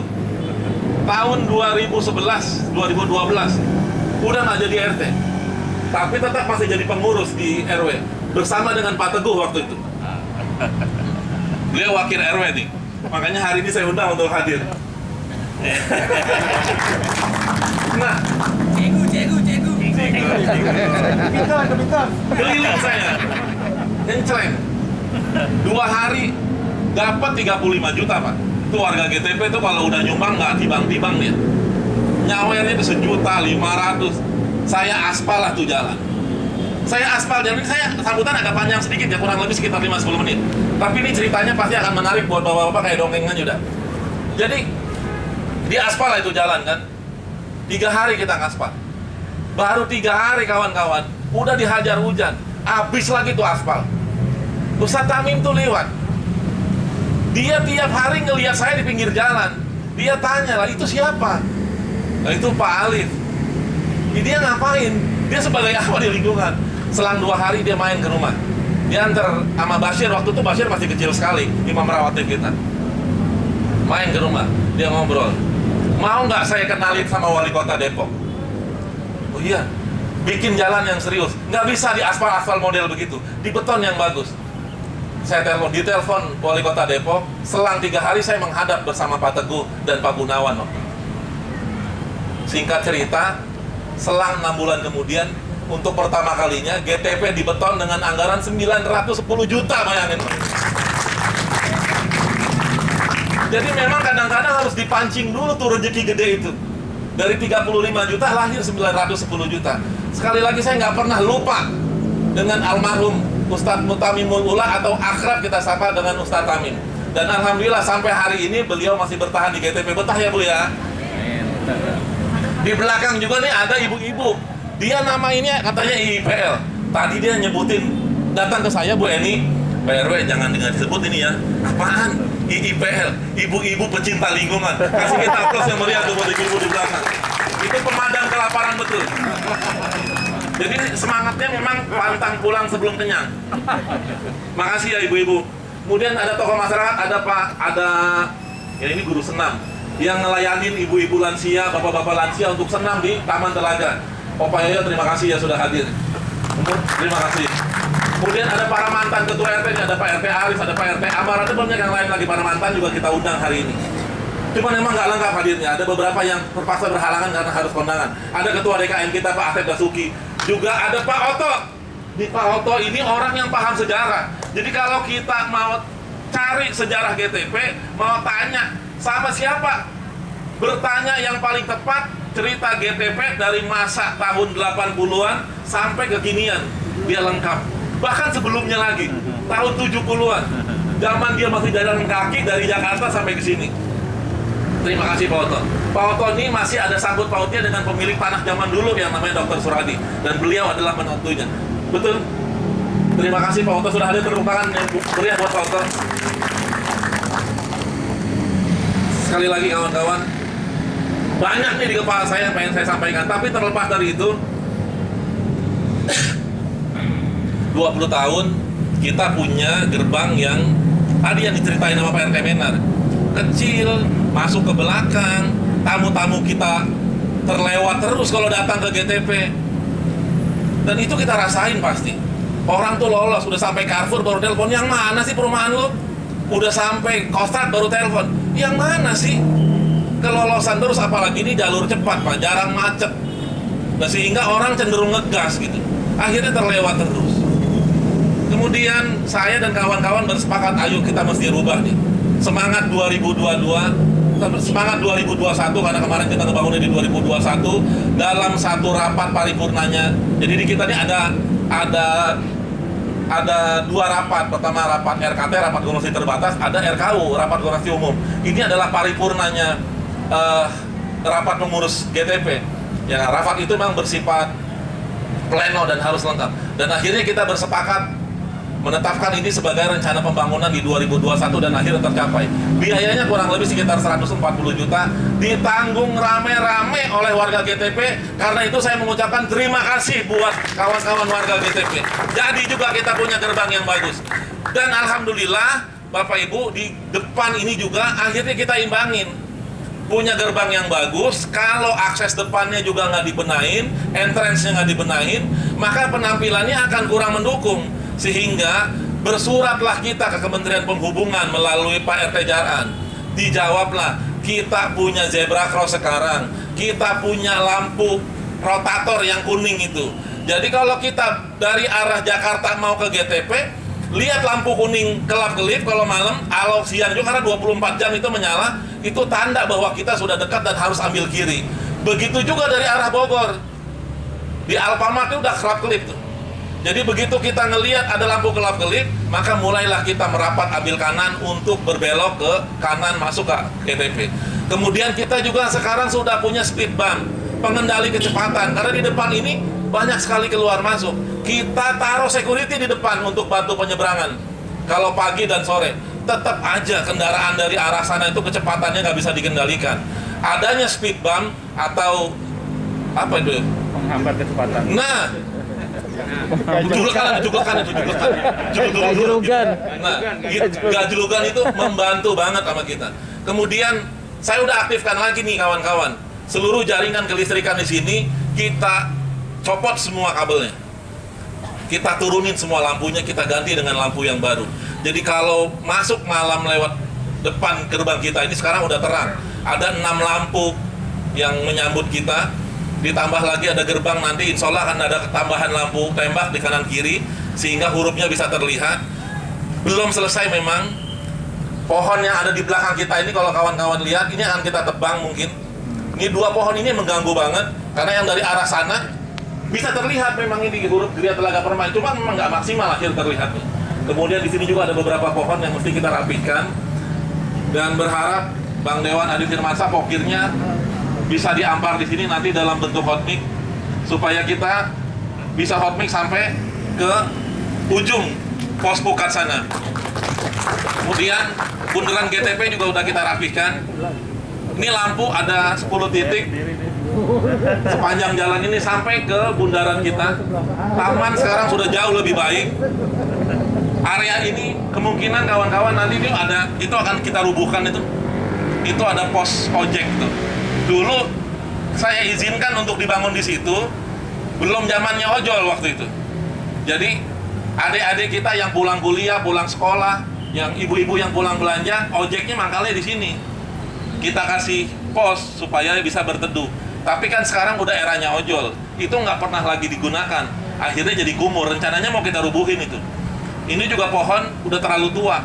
Tahun 2011, 2012 udah nggak jadi RT. Tapi tetap masih jadi pengurus di RW bersama dengan Pak Teguh waktu itu. Beliau wakil RW nih, makanya hari ini saya undang untuk hadir. Nah, keliling saya, ngencreng. 2 hari dapat 35 juta Pak. Itu warga GTP itu kalau udah nyumbang nggak tibang-tibang dia. Nyawernya itu 1.500.000. Saya aspal lah tuh jalan. Saya aspal jalan ini, saya sambutan agak panjang sedikit ya, kurang lebih sekitar 5-10 menit. Tapi ini ceritanya pasti akan menarik buat bapak-bapak kayak dongengan juga. Jadi di aspal lah itu jalan kan. 3 hari kita ngaspal. Baru 3 hari kawan-kawan, udah dihajar hujan. Habis lagi tuh aspal. Ustadz Tamim tuh lewat. Dia tiap hari ngelihat saya di pinggir jalan. Dia tanya lah, itu siapa? Nah, itu Pak Alif. Dia ngapain? Dia sebagai apa di lingkungan? Selang 2 hari dia main ke rumah. Dia antar sama Bashir, waktu itu Bashir masih kecil sekali, imam rawatib kita. Main ke rumah, dia ngobrol. Mau nggak saya kenalin sama wali kota Depok? Oh iya, bikin jalan yang serius. Nggak bisa di aspal-aspal model begitu, di beton yang bagus. Saya ditelepon wali kota Depok. Selang 3 hari saya menghadap bersama Pak Teguh dan Pak Gunawan. Singkat cerita, selang 6 bulan kemudian, untuk pertama kalinya GTP dibeton dengan anggaran 910 juta, bayangin. Jadi memang kadang-kadang harus dipancing dulu tuh rezeki gede itu. Dari 35 juta lahir 910 juta. Sekali lagi saya nggak pernah lupa dengan almarhum Ustadz Mutamimul Ula, atau akrab kita sapa dengan Ustadz Tamim. Dan alhamdulillah sampai hari ini beliau masih bertahan di GTP. Betah ya Bu ya. Di belakang juga nih ada ibu-ibu. Dia nama ini katanya IIPL. Tadi dia nyebutin, datang ke saya, Bu Eni, Pak RW jangan disebut ini ya. Apaan? IIPL, ibu-ibu pecinta lingkungan. Kasih kita aplaus yang meriah tuh buat ibu-ibu di belakang. Itu pemadam kelaparan betul. Jadi semangatnya memang pantang pulang sebelum kenyang. Makasih ya ibu-ibu. Kemudian ada tokoh masyarakat, ada ya ini guru senam yang ngelayanin ibu-ibu lansia, bapak-bapak lansia untuk senam di Taman Telaga. Pak Yoyo, terima kasih ya sudah hadir. Terima kasih. Kemudian ada para mantan ketua RT, ada Pak RT Aris, ada Pak RT Amar, ada banyak yang lain lagi para mantan juga kita undang hari ini. Cuma memang nggak lengkap hadirnya, ada beberapa yang terpaksa berhalangan karena harus kondangan. Ada ketua DKM kita Pak Asep Basuki, juga ada Pak Oto. Di Pak Oto ini orang yang paham sejarah. Jadi kalau kita mau cari sejarah GTP, mau tanya sama siapa, bertanya yang paling tepat, cerita GTP dari masa tahun 80-an sampai kekinian, dia lengkap. Bahkan sebelumnya lagi, tahun 70-an, zaman dia masih jalan kaki dari Jakarta sampai ke sini. Terima kasih Pak Oto. Pak Oto ini masih ada sangkut pautnya dengan pemilik tanah zaman dulu yang namanya Dr. Suradi, dan beliau adalah menantunya. Betul? Terima kasih Pak Oto sudah hadir, tepuk tangan yang meriah buat Pak Oto. Sekali lagi kawan-kawan, banyak nih di kepala saya yang pengen saya sampaikan, tapi terlepas dari itu, 20 tahun kita punya gerbang yang tadi yang diceritain sama Pak RT Menar, kecil, masuk ke belakang, tamu-tamu kita terlewat terus kalau datang ke GTP, dan itu kita rasain pasti. Orang tuh lolos, udah sampai Carrefour baru telepon, yang mana sih perumahan lu? Udah sampai Kostrad baru telepon, yang mana sih? Kelolosan terus, apalagi ini jalur cepat Pak, jarang macet. Nah, sehingga orang cenderung ngegas gitu. Akhirnya terlewat terus. Kemudian saya dan kawan-kawan bersepakat, ayo kita mesti rubah nih. Semangat 2022, semangat 2021, karena kemarin kita ngebangunnya di 2021 dalam satu rapat paripurnanya. Jadi di kita ini ada 2 rapat. Pertama rapat RKT, rapat koordinasi terbatas, ada RKU, rapat koordinasi umum. Ini adalah paripurnanya rapat pengurus GTP. Ya, rapat itu memang bersifat pleno dan harus lengkap. Dan akhirnya kita bersepakat menetapkan ini sebagai rencana pembangunan di 2021 dan akhirnya tercapai. Biayanya kurang lebih sekitar 140 juta, ditanggung rame-rame oleh warga GTP. Karena itu saya mengucapkan terima kasih buat kawan-kawan warga GTP. Jadi juga kita punya gerbang yang bagus. Dan alhamdulillah Bapak Ibu, di depan ini juga akhirnya kita imbangin. Punya gerbang yang bagus, kalau akses depannya juga nggak dibenahin, entrance-nya nggak dibenahin, maka penampilannya akan kurang mendukung. Sehingga Bersuratlah kita ke Kementerian Perhubungan melalui Pak RT Jaran. Dijawablah, kita punya zebra cross sekarang, kita punya lampu rotator yang kuning itu. Jadi kalau kita dari arah Jakarta mau ke GTP, lihat lampu kuning kelap-kelip kalau malam, kalau siang juga karena 24 jam itu menyala, itu tanda bahwa kita sudah dekat dan harus ambil kiri. Begitu juga dari arah Bogor. Di Alfamart itu udah kelap-kelip tuh. Jadi begitu kita ngelihat ada lampu kelap-kelip, maka mulailah kita merapat ambil kanan untuk berbelok ke kanan masuk ke GTP. Kemudian kita juga sekarang sudah punya speed bump, pengendali kecepatan. Karena di depan ini banyak sekali keluar masuk. Kita taruh security di depan untuk bantu penyeberangan. Kalau pagi dan sore, tetap aja kendaraan dari arah sana itu kecepatannya nggak bisa dikendalikan. Adanya speed bump atau apa itu? Menghambat kecepatan. Nah, julukan. Nah, gajulukan itu membantu banget sama kita. Kemudian saya udah aktifkan lagi nih kawan-kawan. Seluruh jaringan kelistrikan di sini kita copot semua kabelnya. Kita turunin semua lampunya, kita ganti dengan lampu yang baru. Jadi kalau masuk malam lewat depan gerbang kita ini sekarang udah terang. Ada 6 lampu yang menyambut kita. Ditambah lagi ada gerbang, nanti insya Allah akan ada tambahan lampu tembak di kanan kiri sehingga hurufnya bisa terlihat. Belum selesai memang. Pohon yang ada di belakang kita ini kalau kawan-kawan lihat, ini akan kita tebang mungkin. Ini 2 pohon ini mengganggu banget karena yang dari arah sana bisa terlihat memang ini huruf Geria Telaga Permai, cuma memang nggak maksimal akhir terlihat. Kemudian di sini juga ada beberapa pohon yang mesti kita rapikan dan berharap Bang Dewan Adi Firmansyah pokirnya bisa diampar di sini nanti dalam bentuk hot mic supaya kita bisa hot mic sampai ke ujung pos pukat sana. Kemudian bundaran GTP juga udah kita rapihkan. Ini lampu ada 10 titik sepanjang jalan ini sampai ke bundaran kita. Taman sekarang sudah jauh lebih baik. Area ini kemungkinan kawan-kawan nanti itu akan kita rubuhkan itu. Itu ada pos ojek tuh. Dulu saya izinkan untuk dibangun di situ, belum zamannya ojol waktu itu. Jadi adik-adik kita yang pulang kuliah, pulang sekolah, yang ibu-ibu yang pulang belanja, ojeknya mangkalnya di sini. Kita kasih pos supaya bisa berteduh. Tapi kan sekarang udah eranya ojol, itu nggak pernah lagi digunakan. Akhirnya jadi kumuh. Rencananya mau kita rubuhin itu. Ini juga pohon udah terlalu tua.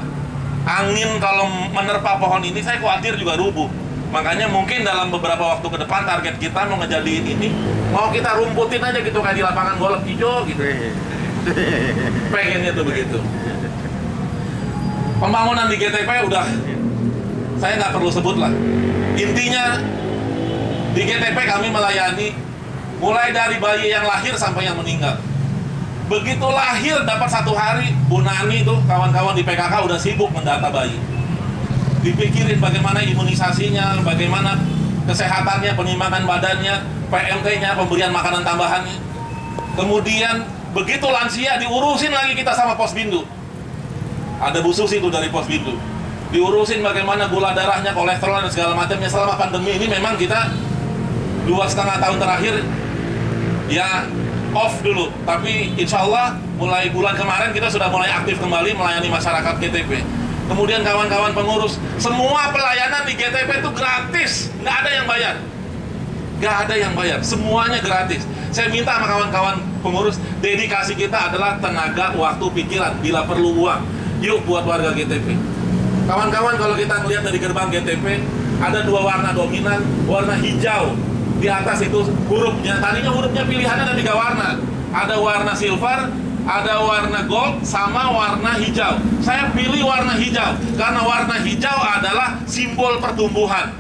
Angin kalau menerpa pohon ini, saya khawatir juga rubuh. Makanya mungkin dalam beberapa waktu ke depan target kita mau ngejadiin ini, mau kita rumputin aja gitu kayak di lapangan golf hijau gitu. Pengennya tuh begitu. Pembangunan di GTP udah, saya nggak perlu sebut lah. Intinya di GTP kami melayani mulai dari bayi yang lahir sampai yang meninggal. Begitu lahir dapat 1 hari, Bu Nani tuh kawan-kawan di PKK udah sibuk mendata bayi. Dipikirin bagaimana imunisasinya, bagaimana kesehatannya, penimbangan badannya, PMT-nya, pemberian makanan tambahannya. Kemudian begitu lansia diurusin lagi kita sama Posbindu. Ada Bu Susi itu dari Posbindu. Diurusin bagaimana gula darahnya, kolesterol dan segala macamnya. Selama pandemi ini memang kita 2,5 tahun terakhir ya off dulu. Tapi insya Allah mulai bulan kemarin kita sudah mulai aktif kembali melayani masyarakat GTP. Kemudian kawan-kawan pengurus, semua pelayanan di GTP itu gratis, nggak ada yang bayar. Nggak ada yang bayar, semuanya gratis. Saya minta sama kawan-kawan pengurus, dedikasi kita adalah tenaga, waktu, pikiran, bila perlu uang. Yuk buat warga GTP. Kawan-kawan kalau kita melihat dari gerbang GTP, ada 2 warna dominan, warna hijau. Di atas itu hurufnya, tadinya hurufnya pilihannya ada 3 warna. Ada warna silver, ada warna gold, sama warna hijau. Saya pilih warna hijau karena warna hijau adalah simbol pertumbuhan.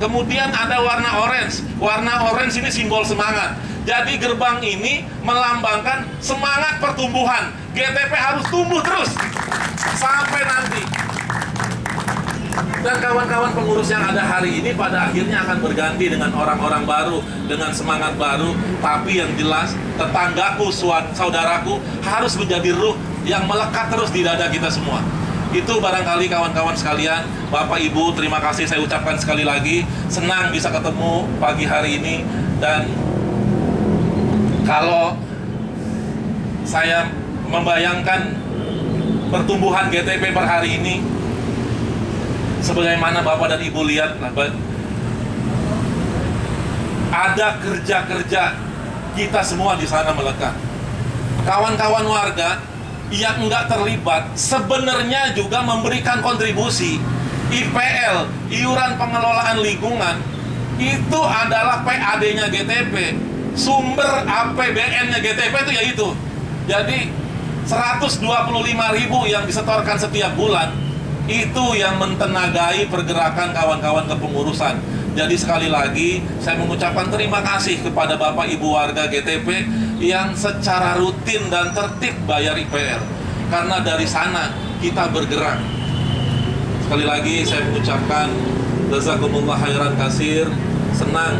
Kemudian ada warna orange. Warna orange ini simbol semangat. Jadi gerbang ini melambangkan semangat pertumbuhan. GTP harus tumbuh terus sampai nanti. Dan kawan-kawan pengurus yang ada hari ini pada akhirnya akan berganti dengan orang-orang baru, dengan semangat baru. Tapi yang jelas, tetanggaku, saudaraku harus menjadi ruh yang melekat terus di dada kita semua. Itu barangkali kawan-kawan sekalian, Bapak Ibu, terima kasih saya ucapkan sekali lagi. Senang bisa ketemu pagi hari ini. Dan kalau saya membayangkan pertumbuhan GTP per hari ini, sebagaimana Bapak dan Ibu lihat, ada kerja-kerja kita semua di sana melekat. Kawan-kawan warga yang enggak terlibat sebenarnya juga memberikan kontribusi. IPL, iuran pengelolaan lingkungan, itu adalah PAD-nya GTP. Sumber APBN-nya GTP itu ya itu. Jadi 125.000 yang disetorkan setiap bulan, itu yang mentenagai pergerakan kawan-kawan kepengurusan. Jadi sekali lagi saya mengucapkan terima kasih kepada Bapak Ibu warga GTP yang secara rutin dan tertib bayar IPL. Karena dari sana kita bergerak. Sekali lagi saya mengucapkan jazakumullah khairan katsir, senang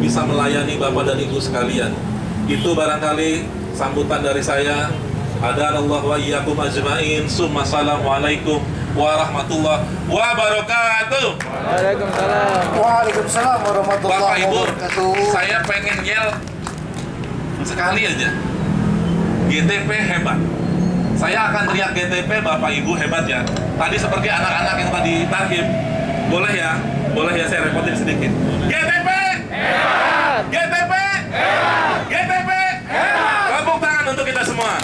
bisa melayani Bapak dan Ibu sekalian. Itu barangkali sambutan dari saya. Adanallahu wa iyyakum ajmain. Summa assalamualaikum warahmatullahi wabarakatuh. Waalaikumsalam. Waalaikumsalam warahmatullahi Bapak Ibu, wabarakatuh. saya pengen yel sekali aja. GTP hebat. Saya akan teriak GTP, Bapak Ibu hebat ya. Tadi seperti anak-anak yang tadi tarhib. Boleh ya? Boleh ya saya repotin sedikit. GTP hebat. GTP hebat. GTP hebat. Tepuk tangan untuk kita semua.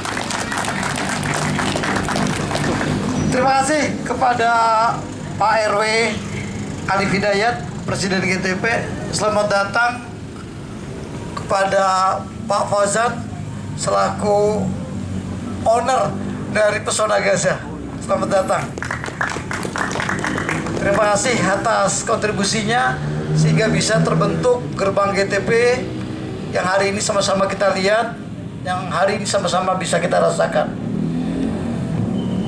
Terima kasih kepada Pak RW Alif Hidayat, Presiden GTP. Selamat datang kepada Pak Fauzan selaku owner dari Pesona Gaza. Selamat datang. Terima kasih atas kontribusinya sehingga bisa terbentuk gerbang GTP yang hari ini sama-sama kita lihat, yang hari ini sama-sama bisa kita rasakan.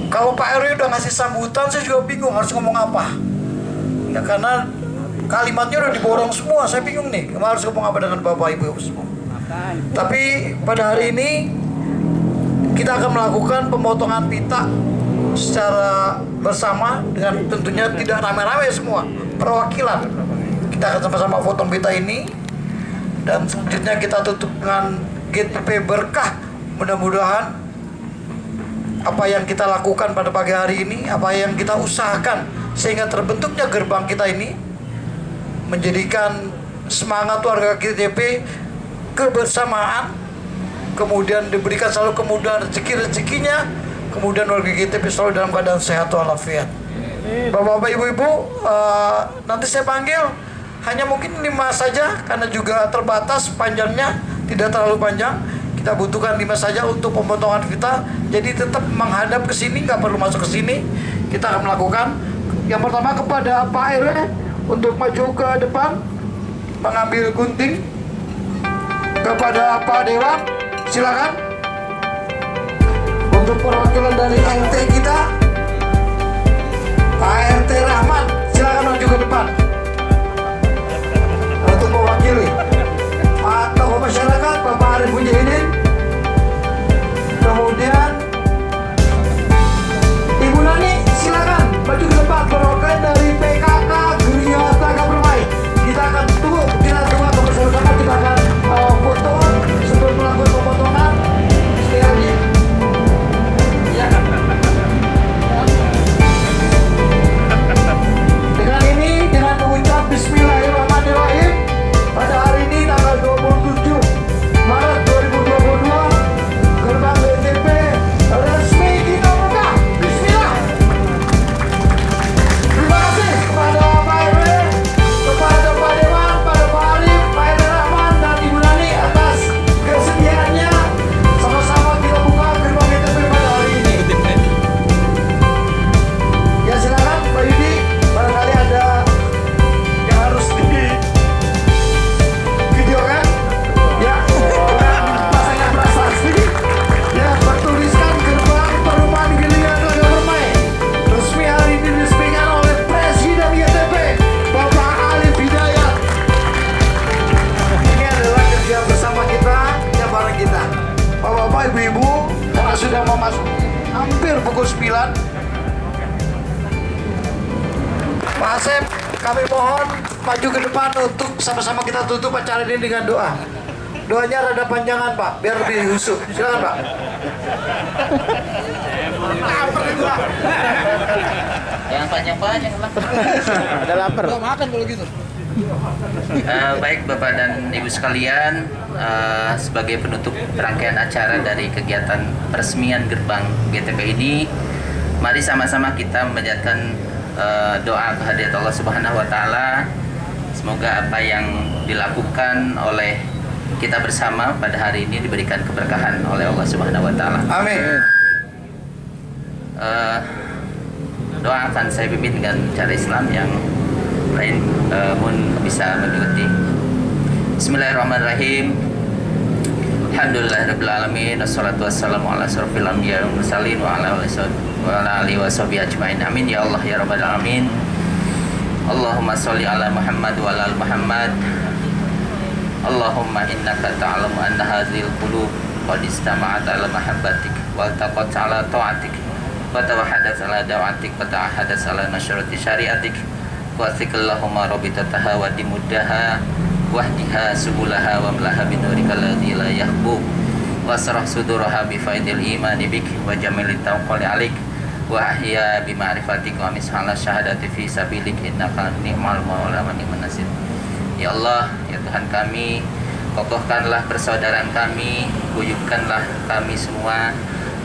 Kalau Pak RW udah ngasih sambutan, saya juga bingung harus ngomong apa. Ya karena kalimatnya udah diborong semua, saya bingung nih harus ngomong apa dengan Bapak Ibu semua. Tapi pada hari ini kita akan melakukan pemotongan pita secara bersama dengan tentunya tidak rame-rame semua, perwakilan. Kita akan sama-sama potong pita ini dan selanjutnya kita tutup dengan GTP berkah. Mudah-mudahan apa yang kita lakukan pada pagi hari ini, apa yang kita usahakan sehingga terbentuknya gerbang kita ini menjadikan semangat warga GTP kebersamaan, kemudian diberikan selalu kemudahan rezekinya, kemudian warga GTP selalu dalam keadaan sehat walafiat. Bapak-bapak, ibu-ibu, nanti saya panggil hanya mungkin 5 saja karena juga terbatas panjangnya, tidak terlalu panjang. Kita butuhkan 5 saja untuk pemotongan kita. Jadi tetap menghadap ke sini, nggak perlu masuk ke sini. Kita akan melakukan. Yang pertama kepada Pak RW untuk maju ke depan mengambil gunting. Kepada Pak Dewan, silakan. Untuk perwakilan dari RT kita, Pak RT Rahman, silakan maju ke depan untuk mewakili. Pak tokoh masyarakat, Bapak Arif Mujahidin. Kemudian Ibu Nani, silakan maju ke depan perwakilan dari PKK Griat Laga Permai. Kita akan tunggu, kita bersama-sama kita akan foto sebelum melakukan pemotongan. Sekali ya. Dengan ini, dengan mengucap Bismillahirrahmanirrahim, pada hari ini tanggal 27 Maret 2022 gerbang GTP resmi kita buka. Bismillah. Terima kasih kepada Pak RW, kepada Pak Dewan, pada Pak Arif, Pak RW Rahman dan Ibu Nani atas kesediaannya. Sama-sama kita buka gerbang GTP pada hari ini. Ya silakan Pak Yudi, barangkali ada yang harus videokan. Ya, pasangnya prasasti. Ya, bertuliskan gerbang perumahan Gilian Laga Permai. Resmi hari ini diresmikan oleh Presiden GTP, Bapak Alif Hidayat. Ini adalah kerja bersama kita, kerja bareng kita. Bapak-bapak, ibu-ibu, karena sudah memasuki hampir pukul 9. Pak Asep, kami mohon maju ke depan untuk sama-sama kita tutup acara ini dengan doa. Doanya rada panjangan Pak, biar lebih khusyuk. Silakan Pak. Yang panjang-panjang lah. Ada lapar. Makan kalau gitu. Baik Bapak dan Ibu sekalian, sebagai penutup rangkaian acara dari kegiatan peresmian gerbang GTP ini, mari sama-sama kita memanjatkan doa kehadirat Allah Subhanahu wa taala. Semoga apa yang dilakukan oleh kita bersama pada hari ini diberikan keberkahan oleh Allah Subhanahu wa taala. Amin. Doa akan saya pimpin dengan cara Islam yang lain pun bisa mengikuti. Bismillahirrahmanirrahim. Alhamdulillahirabbil alamin wassalatu wassalamu ala asrofil anbiya'i wal mursalin wa ala alihi washabihi ajmain. Amin ya Allah ya rabbal alamin. Allahumma sholli ala Muhammad wa ala ali Muhammad. Allahumma innaka ta'lamu anna hadhil qulub qad istama'at ala mahabbatik wa taqat ala ta'atik wa tawahadat ala da'atik wa ta'ahadat ala nasyrati syariatik wa thiqallahumma rabbitataha wa dimuddaha wahdiha subulaha wa mlaha binurika alladhi la yahbu wa sarah suduraha bi faidil imani bik wa jamili tawqali alik wa ahya bi ma'rifatik wa mishala syahadati fi sabilik innaka ni'mal maula wa ni'man nasir. Ya Allah, ya Tuhan kami, kokohkanlah persaudaraan kami, guyupkanlah kami semua,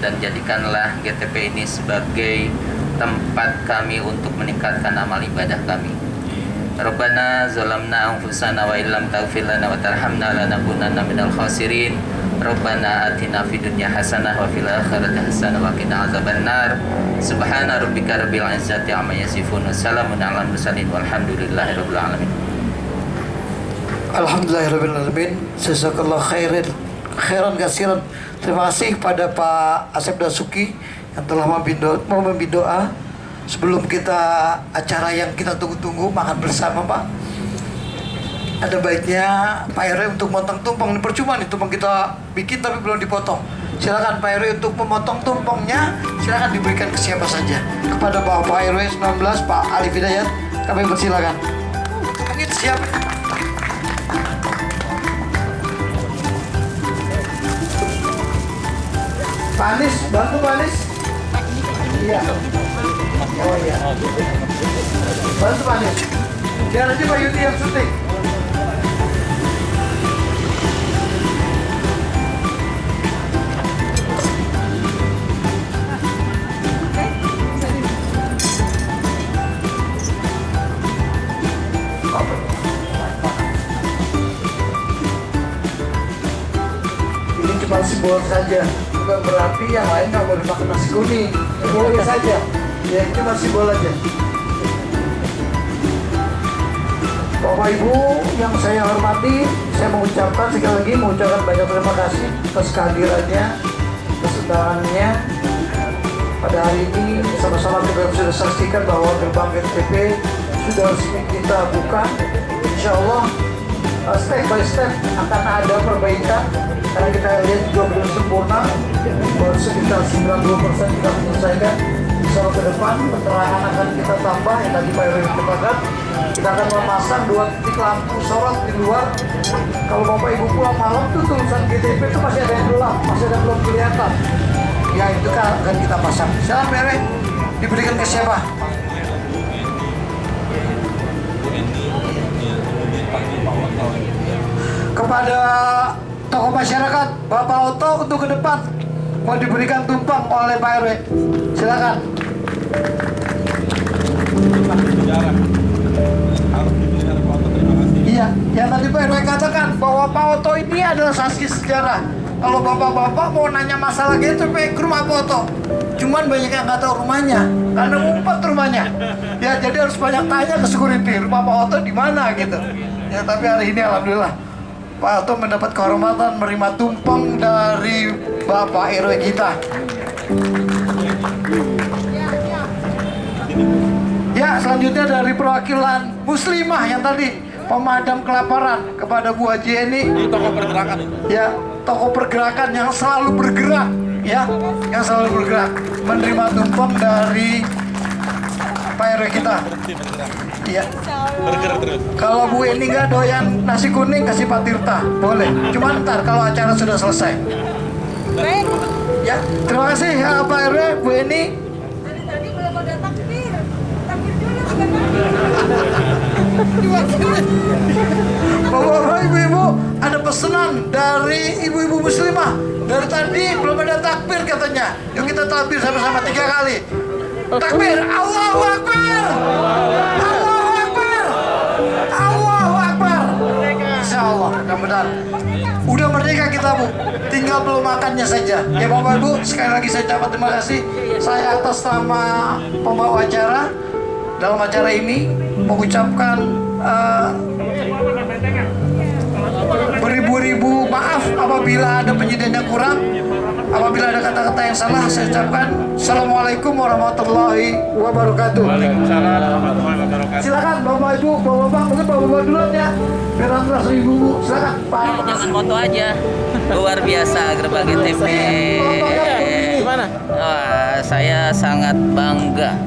dan jadikanlah GTP ini sebagai tempat kami untuk meningkatkan amal ibadah kami. Rabbana zalamna anfusana wa illam taghfir lana wa tarhamna lanakunanna minal khasirin. Rabbana atina fid dunya hasanah wa fil akhirati hasanah wa qina azabannar. Subhana rabbika rabbil izzati amma yasifun wa salamun alal mursalin walhamdulillahi rabbil alamin. Alhamdulillahirrahmanirrahim. Jazakallah khairan kasiran. Terima kasih kepada Pak Asep Dasuki yang telah memberi doa sebelum kita acara yang kita tunggu-tunggu makan bersama, Pak. Ada baiknya Pak RW untuk memotong tumpeng. Ini percuma nih tumpeng kita bikin tapi belum dipotong. Silakan Pak RW untuk memotong tumpengnya. Silakan diberikan ke siapa saja. Kepada Bapak RW 19 Pak Ali Hidayat kami persilakan. Ini siap. Pak Anies, bantu Pak Anies. Iya. Oh iya. Bantu Pak Anies. Biar aja Pak Yudi yang syuting. Ini cuma simbol saja, bukan berarti yang lain nggak boleh makan nasi kuning. Boleh saja, ya itu cuma simbol aja. Bapak Ibu yang saya hormati, saya mengucapkan sekali lagi banyak terima kasih atas kehadirannya, kesedarannya. Pada hari ini sama-sama kita sudah saksikan bahwa gerbang GTP sudah resmi kita buka. Insya Allah step by step akan ada perbaikan. Karena kita lihat juga belum sempurna, baru sekitar 90% kita menyelesaikan. Insya Allah ke depan penerangan akan kita tambah yang tadi Pak Irwin katakan. Kita akan memasang 2 titik lampu sorot di luar. Kalau Bapak Ibu pulang malam tuh tulisan GTP itu masih ada yang gelap, masih ada yang belum kelihatan. Ya itu kan akan kita pasang. Silakan Pak Irwin, diberikan ke siapa? Kepada tokoh masyarakat, Bapak Oto untuk ke depan mau diberikan tumpang oleh Pak RW. Silakan. Iya, yang tadi Pak RW katakan bahwa Pak Oto ini adalah saksi sejarah. Kalau bapak-bapak mau nanya masalah GTP ke rumah Pak Oto, cuman banyak yang nggak tahu rumahnya karena ngumpet rumahnya. Ya jadi harus banyak tanya ke security rumah Pak Oto di mana gitu. Ya tapi hari ini alhamdulillah Pak Oto mendapat kehormatan menerima tumpeng dari Bapak RW kita. Ya, selanjutnya dari perwakilan Muslimah yang tadi pemadam kelaparan kepada Bu Haji Eni. Tokoh pergerakan. Ya, tokoh pergerakan yang selalu bergerak, ya, yang selalu bergerak menerima tumpeng dari Pak RW kita. Iya. Bergerak terus. Kalau Bu Eni nggak doyan nasi kuning kasih Pak Tirta, boleh. Cuma ntar kalau acara sudah selesai. Baik. Ya, terima kasih ya Pak RW, Bu Eni. Tadi belum ada takbir. Takbir dulu Bapak-bapak, ibu-ibu, ada pesanan dari ibu-ibu muslimah. Dari tadi belum ada takbir katanya. Yuk kita takbir sama-sama 3 kali. Takbir, Allahu Akbar. Allahu Akbar. Allahu Akbar. Insya Allah, mudah-mudahan. Udah merdeka kita, Bu. Tinggal belum makannya saja. Ya Bapak Ibu, sekali lagi saya ucapkan terima kasih. Saya atas nama pembawa acara dalam acara ini mengucapkan beribu-ribu maaf apabila ada penyediaan yang kurang. Apabila ada kata-kata yang salah, saya ucapkan Assalamualaikum warahmatullahi wabarakatuh. Waalaikumsalam warahmatullahi wabarakatuh. Silakan Bapak Ibu, Bapak-bapak, mungkin Bapak-bapak duluan ya. Biar langsung Ibu-ibu. Silakan Pak. Jangan foto aja. Luar biasa gerbang GTP. Gimana? Wah, saya sangat bangga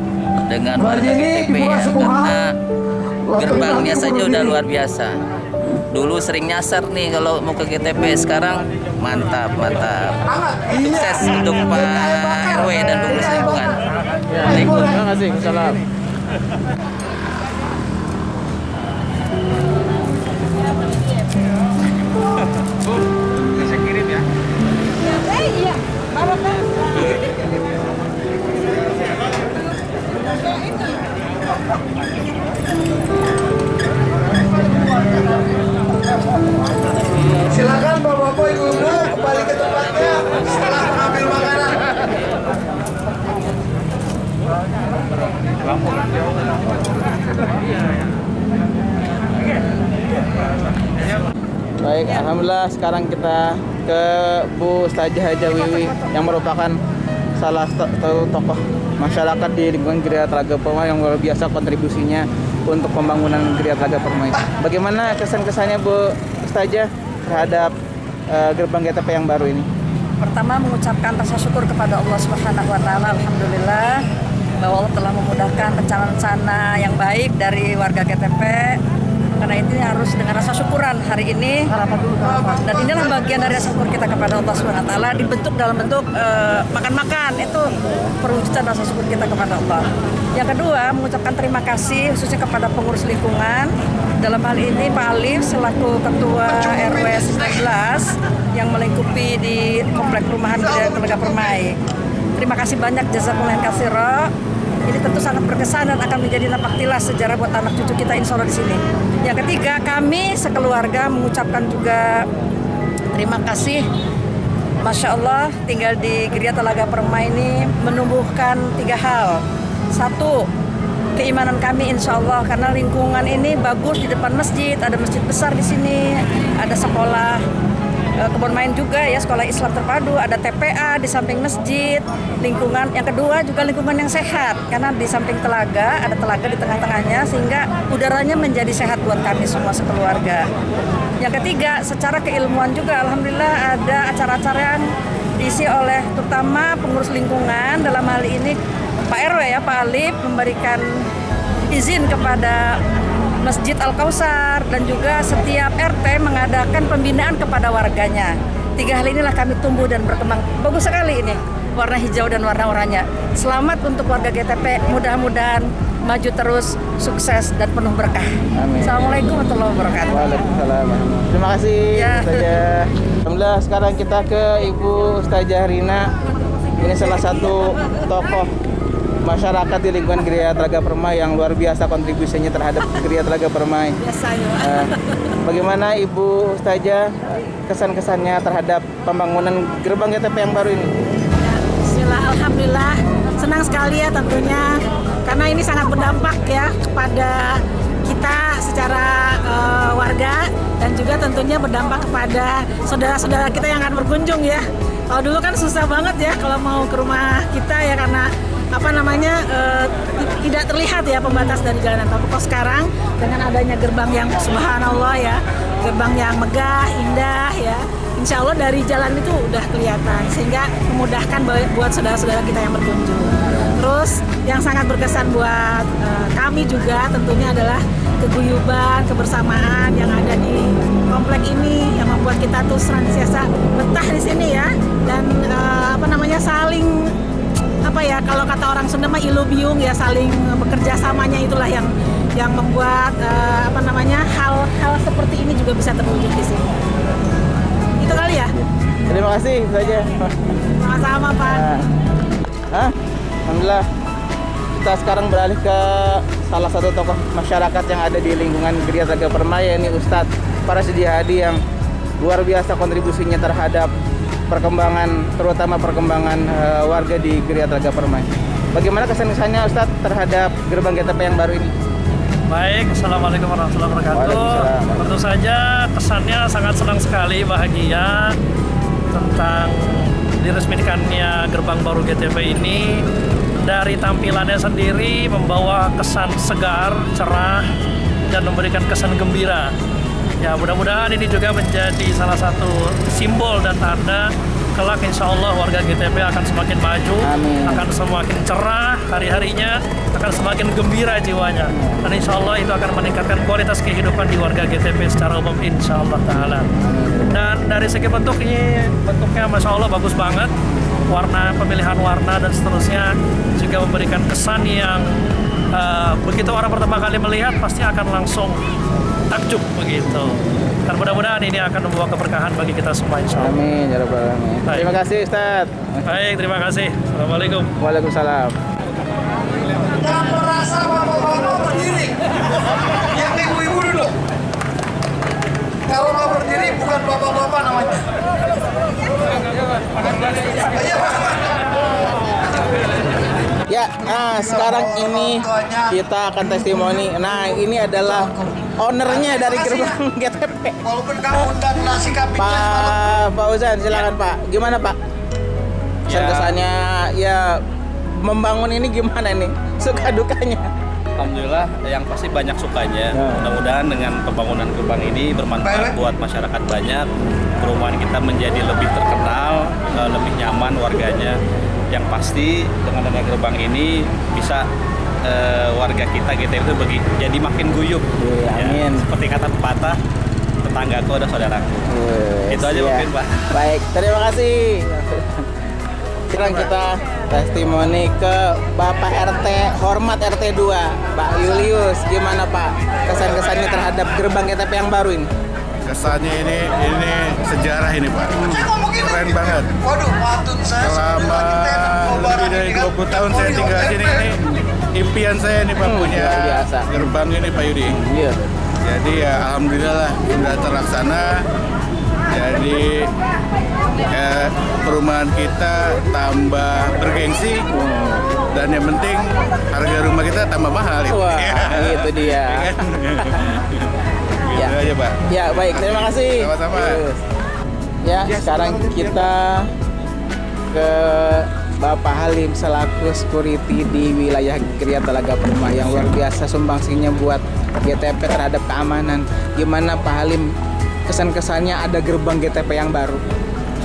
dengan warga GTP ya, karena gerbangnya saja udah luar biasa. Dulu sering nyasar nih kalau mau ke GTP, sekarang mantap. Sukses untuk Pak RW dan pengurus lingkungan. Terima kasih. Salam. Saya kirim ya. Iya. Silakan Bapak-bapak, Ibu-ibu kembali ke tempatnya setelah mengambil makanan. Baik, alhamdulillah sekarang kita ke Bu Ustazah Haja Wiwi yang merupakan salah satu tokoh masyarakat di lingkungan Gereja Telaga Permai yang luar biasa kontribusinya untuk pembangunan Gereja Telaga Permai. Bagaimana kesan-kesannya Bu Ustazah terhadap gerbang GTP yang baru ini? Pertama mengucapkan rasa syukur kepada Allah Subhanahu wa taala, alhamdulillah bahwa Allah telah memudahkan rencana-rencana yang baik dari warga GTP. Karena itu harus dengan rasa syukuran hari ini, dan inilah bagian dari rasa syukur kita kepada Allah Subhanahu wa taala dibentuk dalam bentuk makan-makan. Itu perwujudan rasa syukur kita kepada Allah. Yang kedua, mengucapkan terima kasih khususnya kepada pengurus lingkungan. Dalam hal ini Pak Alif selaku Ketua RW 19 yang melingkupi di Komplek Perumahan Gereja Telaga Permai. Terima kasih banyak, jazakumullah khairan. Ini tentu sangat berkesan dan akan menjadi napak tilas sejarah buat anak cucu kita insya Allah di sini. Yang ketiga, kami sekeluarga mengucapkan juga terima kasih. Masya Allah, tinggal di Gereja Telaga Permai ini menumbuhkan 3 hal. 1, keimanan kami insya Allah karena lingkungan ini bagus di depan masjid, ada masjid besar di sini, ada sekolah kebun main juga ya, sekolah Islam terpadu, ada TPA di samping masjid, lingkungan. Yang kedua juga lingkungan yang sehat karena di samping telaga ada telaga di tengah-tengahnya sehingga udaranya menjadi sehat buat kami semua sekeluarga. Yang ketiga, secara keilmuan juga alhamdulillah ada acara-acara yang diisi oleh terutama pengurus lingkungan, dalam hal ini Pak RW ya, Pak Alif memberikan izin kepada Masjid Al-Kausar dan juga setiap RT mengadakan pembinaan kepada warganya. 3 hal inilah kami tumbuh dan berkembang. Bagus sekali ini, warna hijau dan warna oranye. Selamat untuk warga GTP, mudah-mudahan maju terus, sukses dan penuh berkah. Amin. Assalamualaikum warahmatullahi wabarakatuh. Waalaikumsalam. Terima kasih Ustazah. Alhamdulillah sekarang kita ke Ibu Ustazah Rina. Ini salah satu tokoh masyarakat di lingkungan Gereja Telaga Permai yang luar biasa kontribusinya terhadap Gereja Telaga Permai. Bagaimana Ibu Ustazah kesan-kesannya terhadap pembangunan gerbang GTP yang baru ini? Bismillah, alhamdulillah senang sekali ya tentunya karena ini sangat berdampak ya kepada kita secara warga dan juga tentunya berdampak kepada saudara-saudara kita yang akan berkunjung ya. Kalau dulu kan susah banget ya kalau mau ke rumah kita ya karena tidak terlihat ya pembatas dari jalanan. Tapi kok sekarang dengan adanya gerbang yang subhanallah ya, gerbang yang megah, indah ya, insya Allah dari jalan itu udah kelihatan sehingga memudahkan buat saudara-saudara kita yang berkunjung. Terus yang sangat berkesan buat kami juga tentunya adalah keguyuban, kebersamaan yang ada di komplek ini yang membuat kita tuh senantiasa betah di sini ya, dan saling kalau kata orang Sunda mah ilubiung ya, saling bekerja samanya itulah yang membuat hal seperti ini juga bisa terwujud di sini. Itu kali ya. Terima kasih saja. Sama-sama Pak. Alhamdulillah. Kita sekarang beralih ke salah satu tokoh masyarakat yang ada di lingkungan Geria Telaga Permai, ini Ustadz Parasidi Hadi yang luar biasa kontribusinya terhadap terutama perkembangan warga di Geria Telaga Permai. Bagaimana kesan-kesannya Ustadz terhadap gerbang GTP yang baru ini? Baik, Assalamualaikum warahmatullahi wabarakatuh. Tentu saja kesannya sangat senang sekali, bahagia tentang diresmikannya gerbang baru GTP ini. Dari tampilannya sendiri membawa kesan segar, cerah, dan memberikan kesan gembira. Ya, mudah-mudahan ini juga menjadi salah satu simbol dan tanda kelak insya Allah warga GTP akan semakin maju, akan semakin cerah hari-harinya, akan semakin gembira jiwanya. Dan insya Allah itu akan meningkatkan kualitas kehidupan di warga GTP secara umum insya Allah ta'ala. Dan dari segi bentuknya Masya Allah bagus banget. Warna, pemilihan warna dan seterusnya juga memberikan kesan yang begitu orang pertama kali melihat pasti akan langsung takjub begitu. Dan mudah-mudahan ini akan membawa keberkahan bagi kita semua insya Allah. Amin ya rabbal alamin. Terima kasih Ustadz. Baik, terima kasih. Assalamualaikum. Waalaikumsalam. Jangan merasa bapak-bapak berdiri. Yang ibu-ibu dulu. Kalau nggak berdiri bukan bapak-bapak namanya. Ya, sekarang ini kita akan testimoni. Nah, ini adalah ownernya dari gerbang GTP. Walaupun kamu undang nasi kambing. Pak Fauzan, silakan Pak. Gimana Pak? Kesan-kesannya ya membangun ini gimana nih? Suka dukanya? Alhamdulillah, yang pasti banyak sukanya. Mudah-mudahan dengan pembangunan gerbang ini bermanfaat buat masyarakat banyak. Perumahan kita menjadi lebih terkenal, lebih nyaman warganya. Yang pasti dengan adanya gerbang ini bisa warga kita GTP itu jadi makin guyup. Amin. Ya, seperti kata pepatah, tetanggaku ada saudaraku. Itu aja mungkin Pak. Baik, terima kasih. Sekarang kita testimoni ke Bapak RT, hormat RT 2, Pak Julius. Gimana Pak kesan-kesannya terhadap gerbang GTP yang baru ini? Kesannya ini sejarah ini Pak. Keren banget. Selama lebih dari 20 tahun saya tinggal di sini, ini impian saya nih Pak punya gerbang ini Pak Yudi. Iya. Jadi ya alhamdulillah lah sudah terlaksana. Jadi perumahan kita tambah bergengsi dan yang penting harga rumah kita tambah mahal. Wah, itu dia. Ya aja Pak. Ya baik, terima kasih. Sama-sama. Ya, sekarang kita ke Bapak Halim selaku security di wilayah Geria Telaga Permai yang luar biasa sumbangsinya buat GTP terhadap keamanan. Gimana Pak Halim kesan-kesannya ada gerbang GTP yang baru?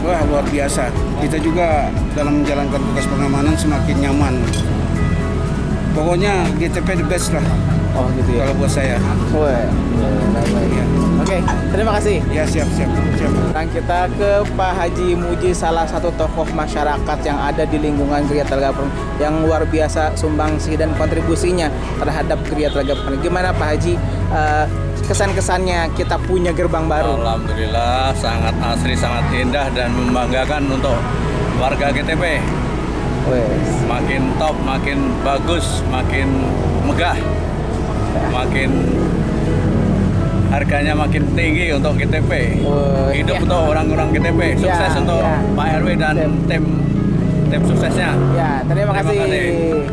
Wah, luar biasa. Kita juga dalam menjalankan tugas pengamanan semakin nyaman. Pokoknya GTP the best lah. Oh gitu ya. Kalau buat saya. Wah. Ya. Oke, terima kasih. Ya, siap. Sekarang kita ke Pak Haji Muji, salah satu tokoh masyarakat yang ada di lingkungan Geria Telaga Permai yang luar biasa sumbangsi dan kontribusinya terhadap Geria Telaga Permai. Gimana Pak Haji kesan-kesannya kita punya gerbang baru? Alhamdulillah sangat asri, sangat indah dan membanggakan untuk warga GTP. Makin top, makin bagus, makin megah, makin harganya makin tinggi untuk GTP. Hidup untuk orang-orang GTP. Sukses untuk Pak RW dan tim suksesnya. Ya, terima kasih.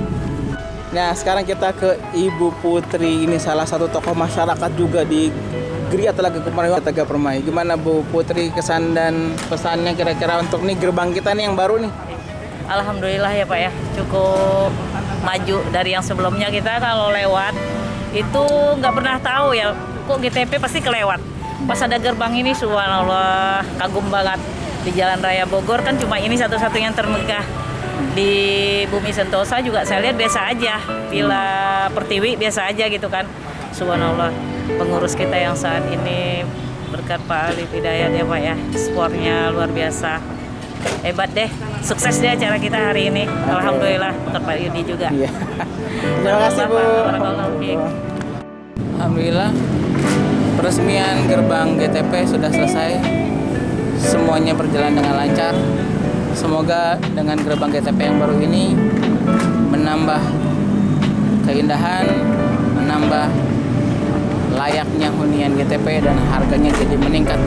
Nah, sekarang kita ke Ibu Putri. Ini salah satu tokoh masyarakat juga di Geria Telaga Permai. Gimana Bu Putri kesan dan pesannya kira-kira untuk nih gerbang kita nih yang baru nih? Alhamdulillah ya Pak ya, cukup maju dari yang sebelumnya. Kita kalau lewat itu nggak pernah tahu ya, kok GTP pasti kelewat. Pas ada gerbang ini, subhanallah, kagum banget. Di Jalan Raya Bogor kan cuma ini satu-satunya yang termegah. Di Bumi Sentosa juga saya lihat biasa aja, Villa Pertiwi biasa aja gitu kan. Subhanallah, pengurus kita yang saat ini berkat Pak Ali Hidayat ya Pak ya, sportnya luar biasa. Hebat deh, sukses deh acara kita hari ini. Alhamdulillah, untuk Pak Yudi juga. Iya. Terima kasih Bu. Alhamdulillah, peresmian gerbang GTP sudah selesai. Semuanya berjalan dengan lancar. Semoga dengan gerbang GTP yang baru ini menambah keindahan, menambah layaknya hunian GTP dan harganya jadi meningkat.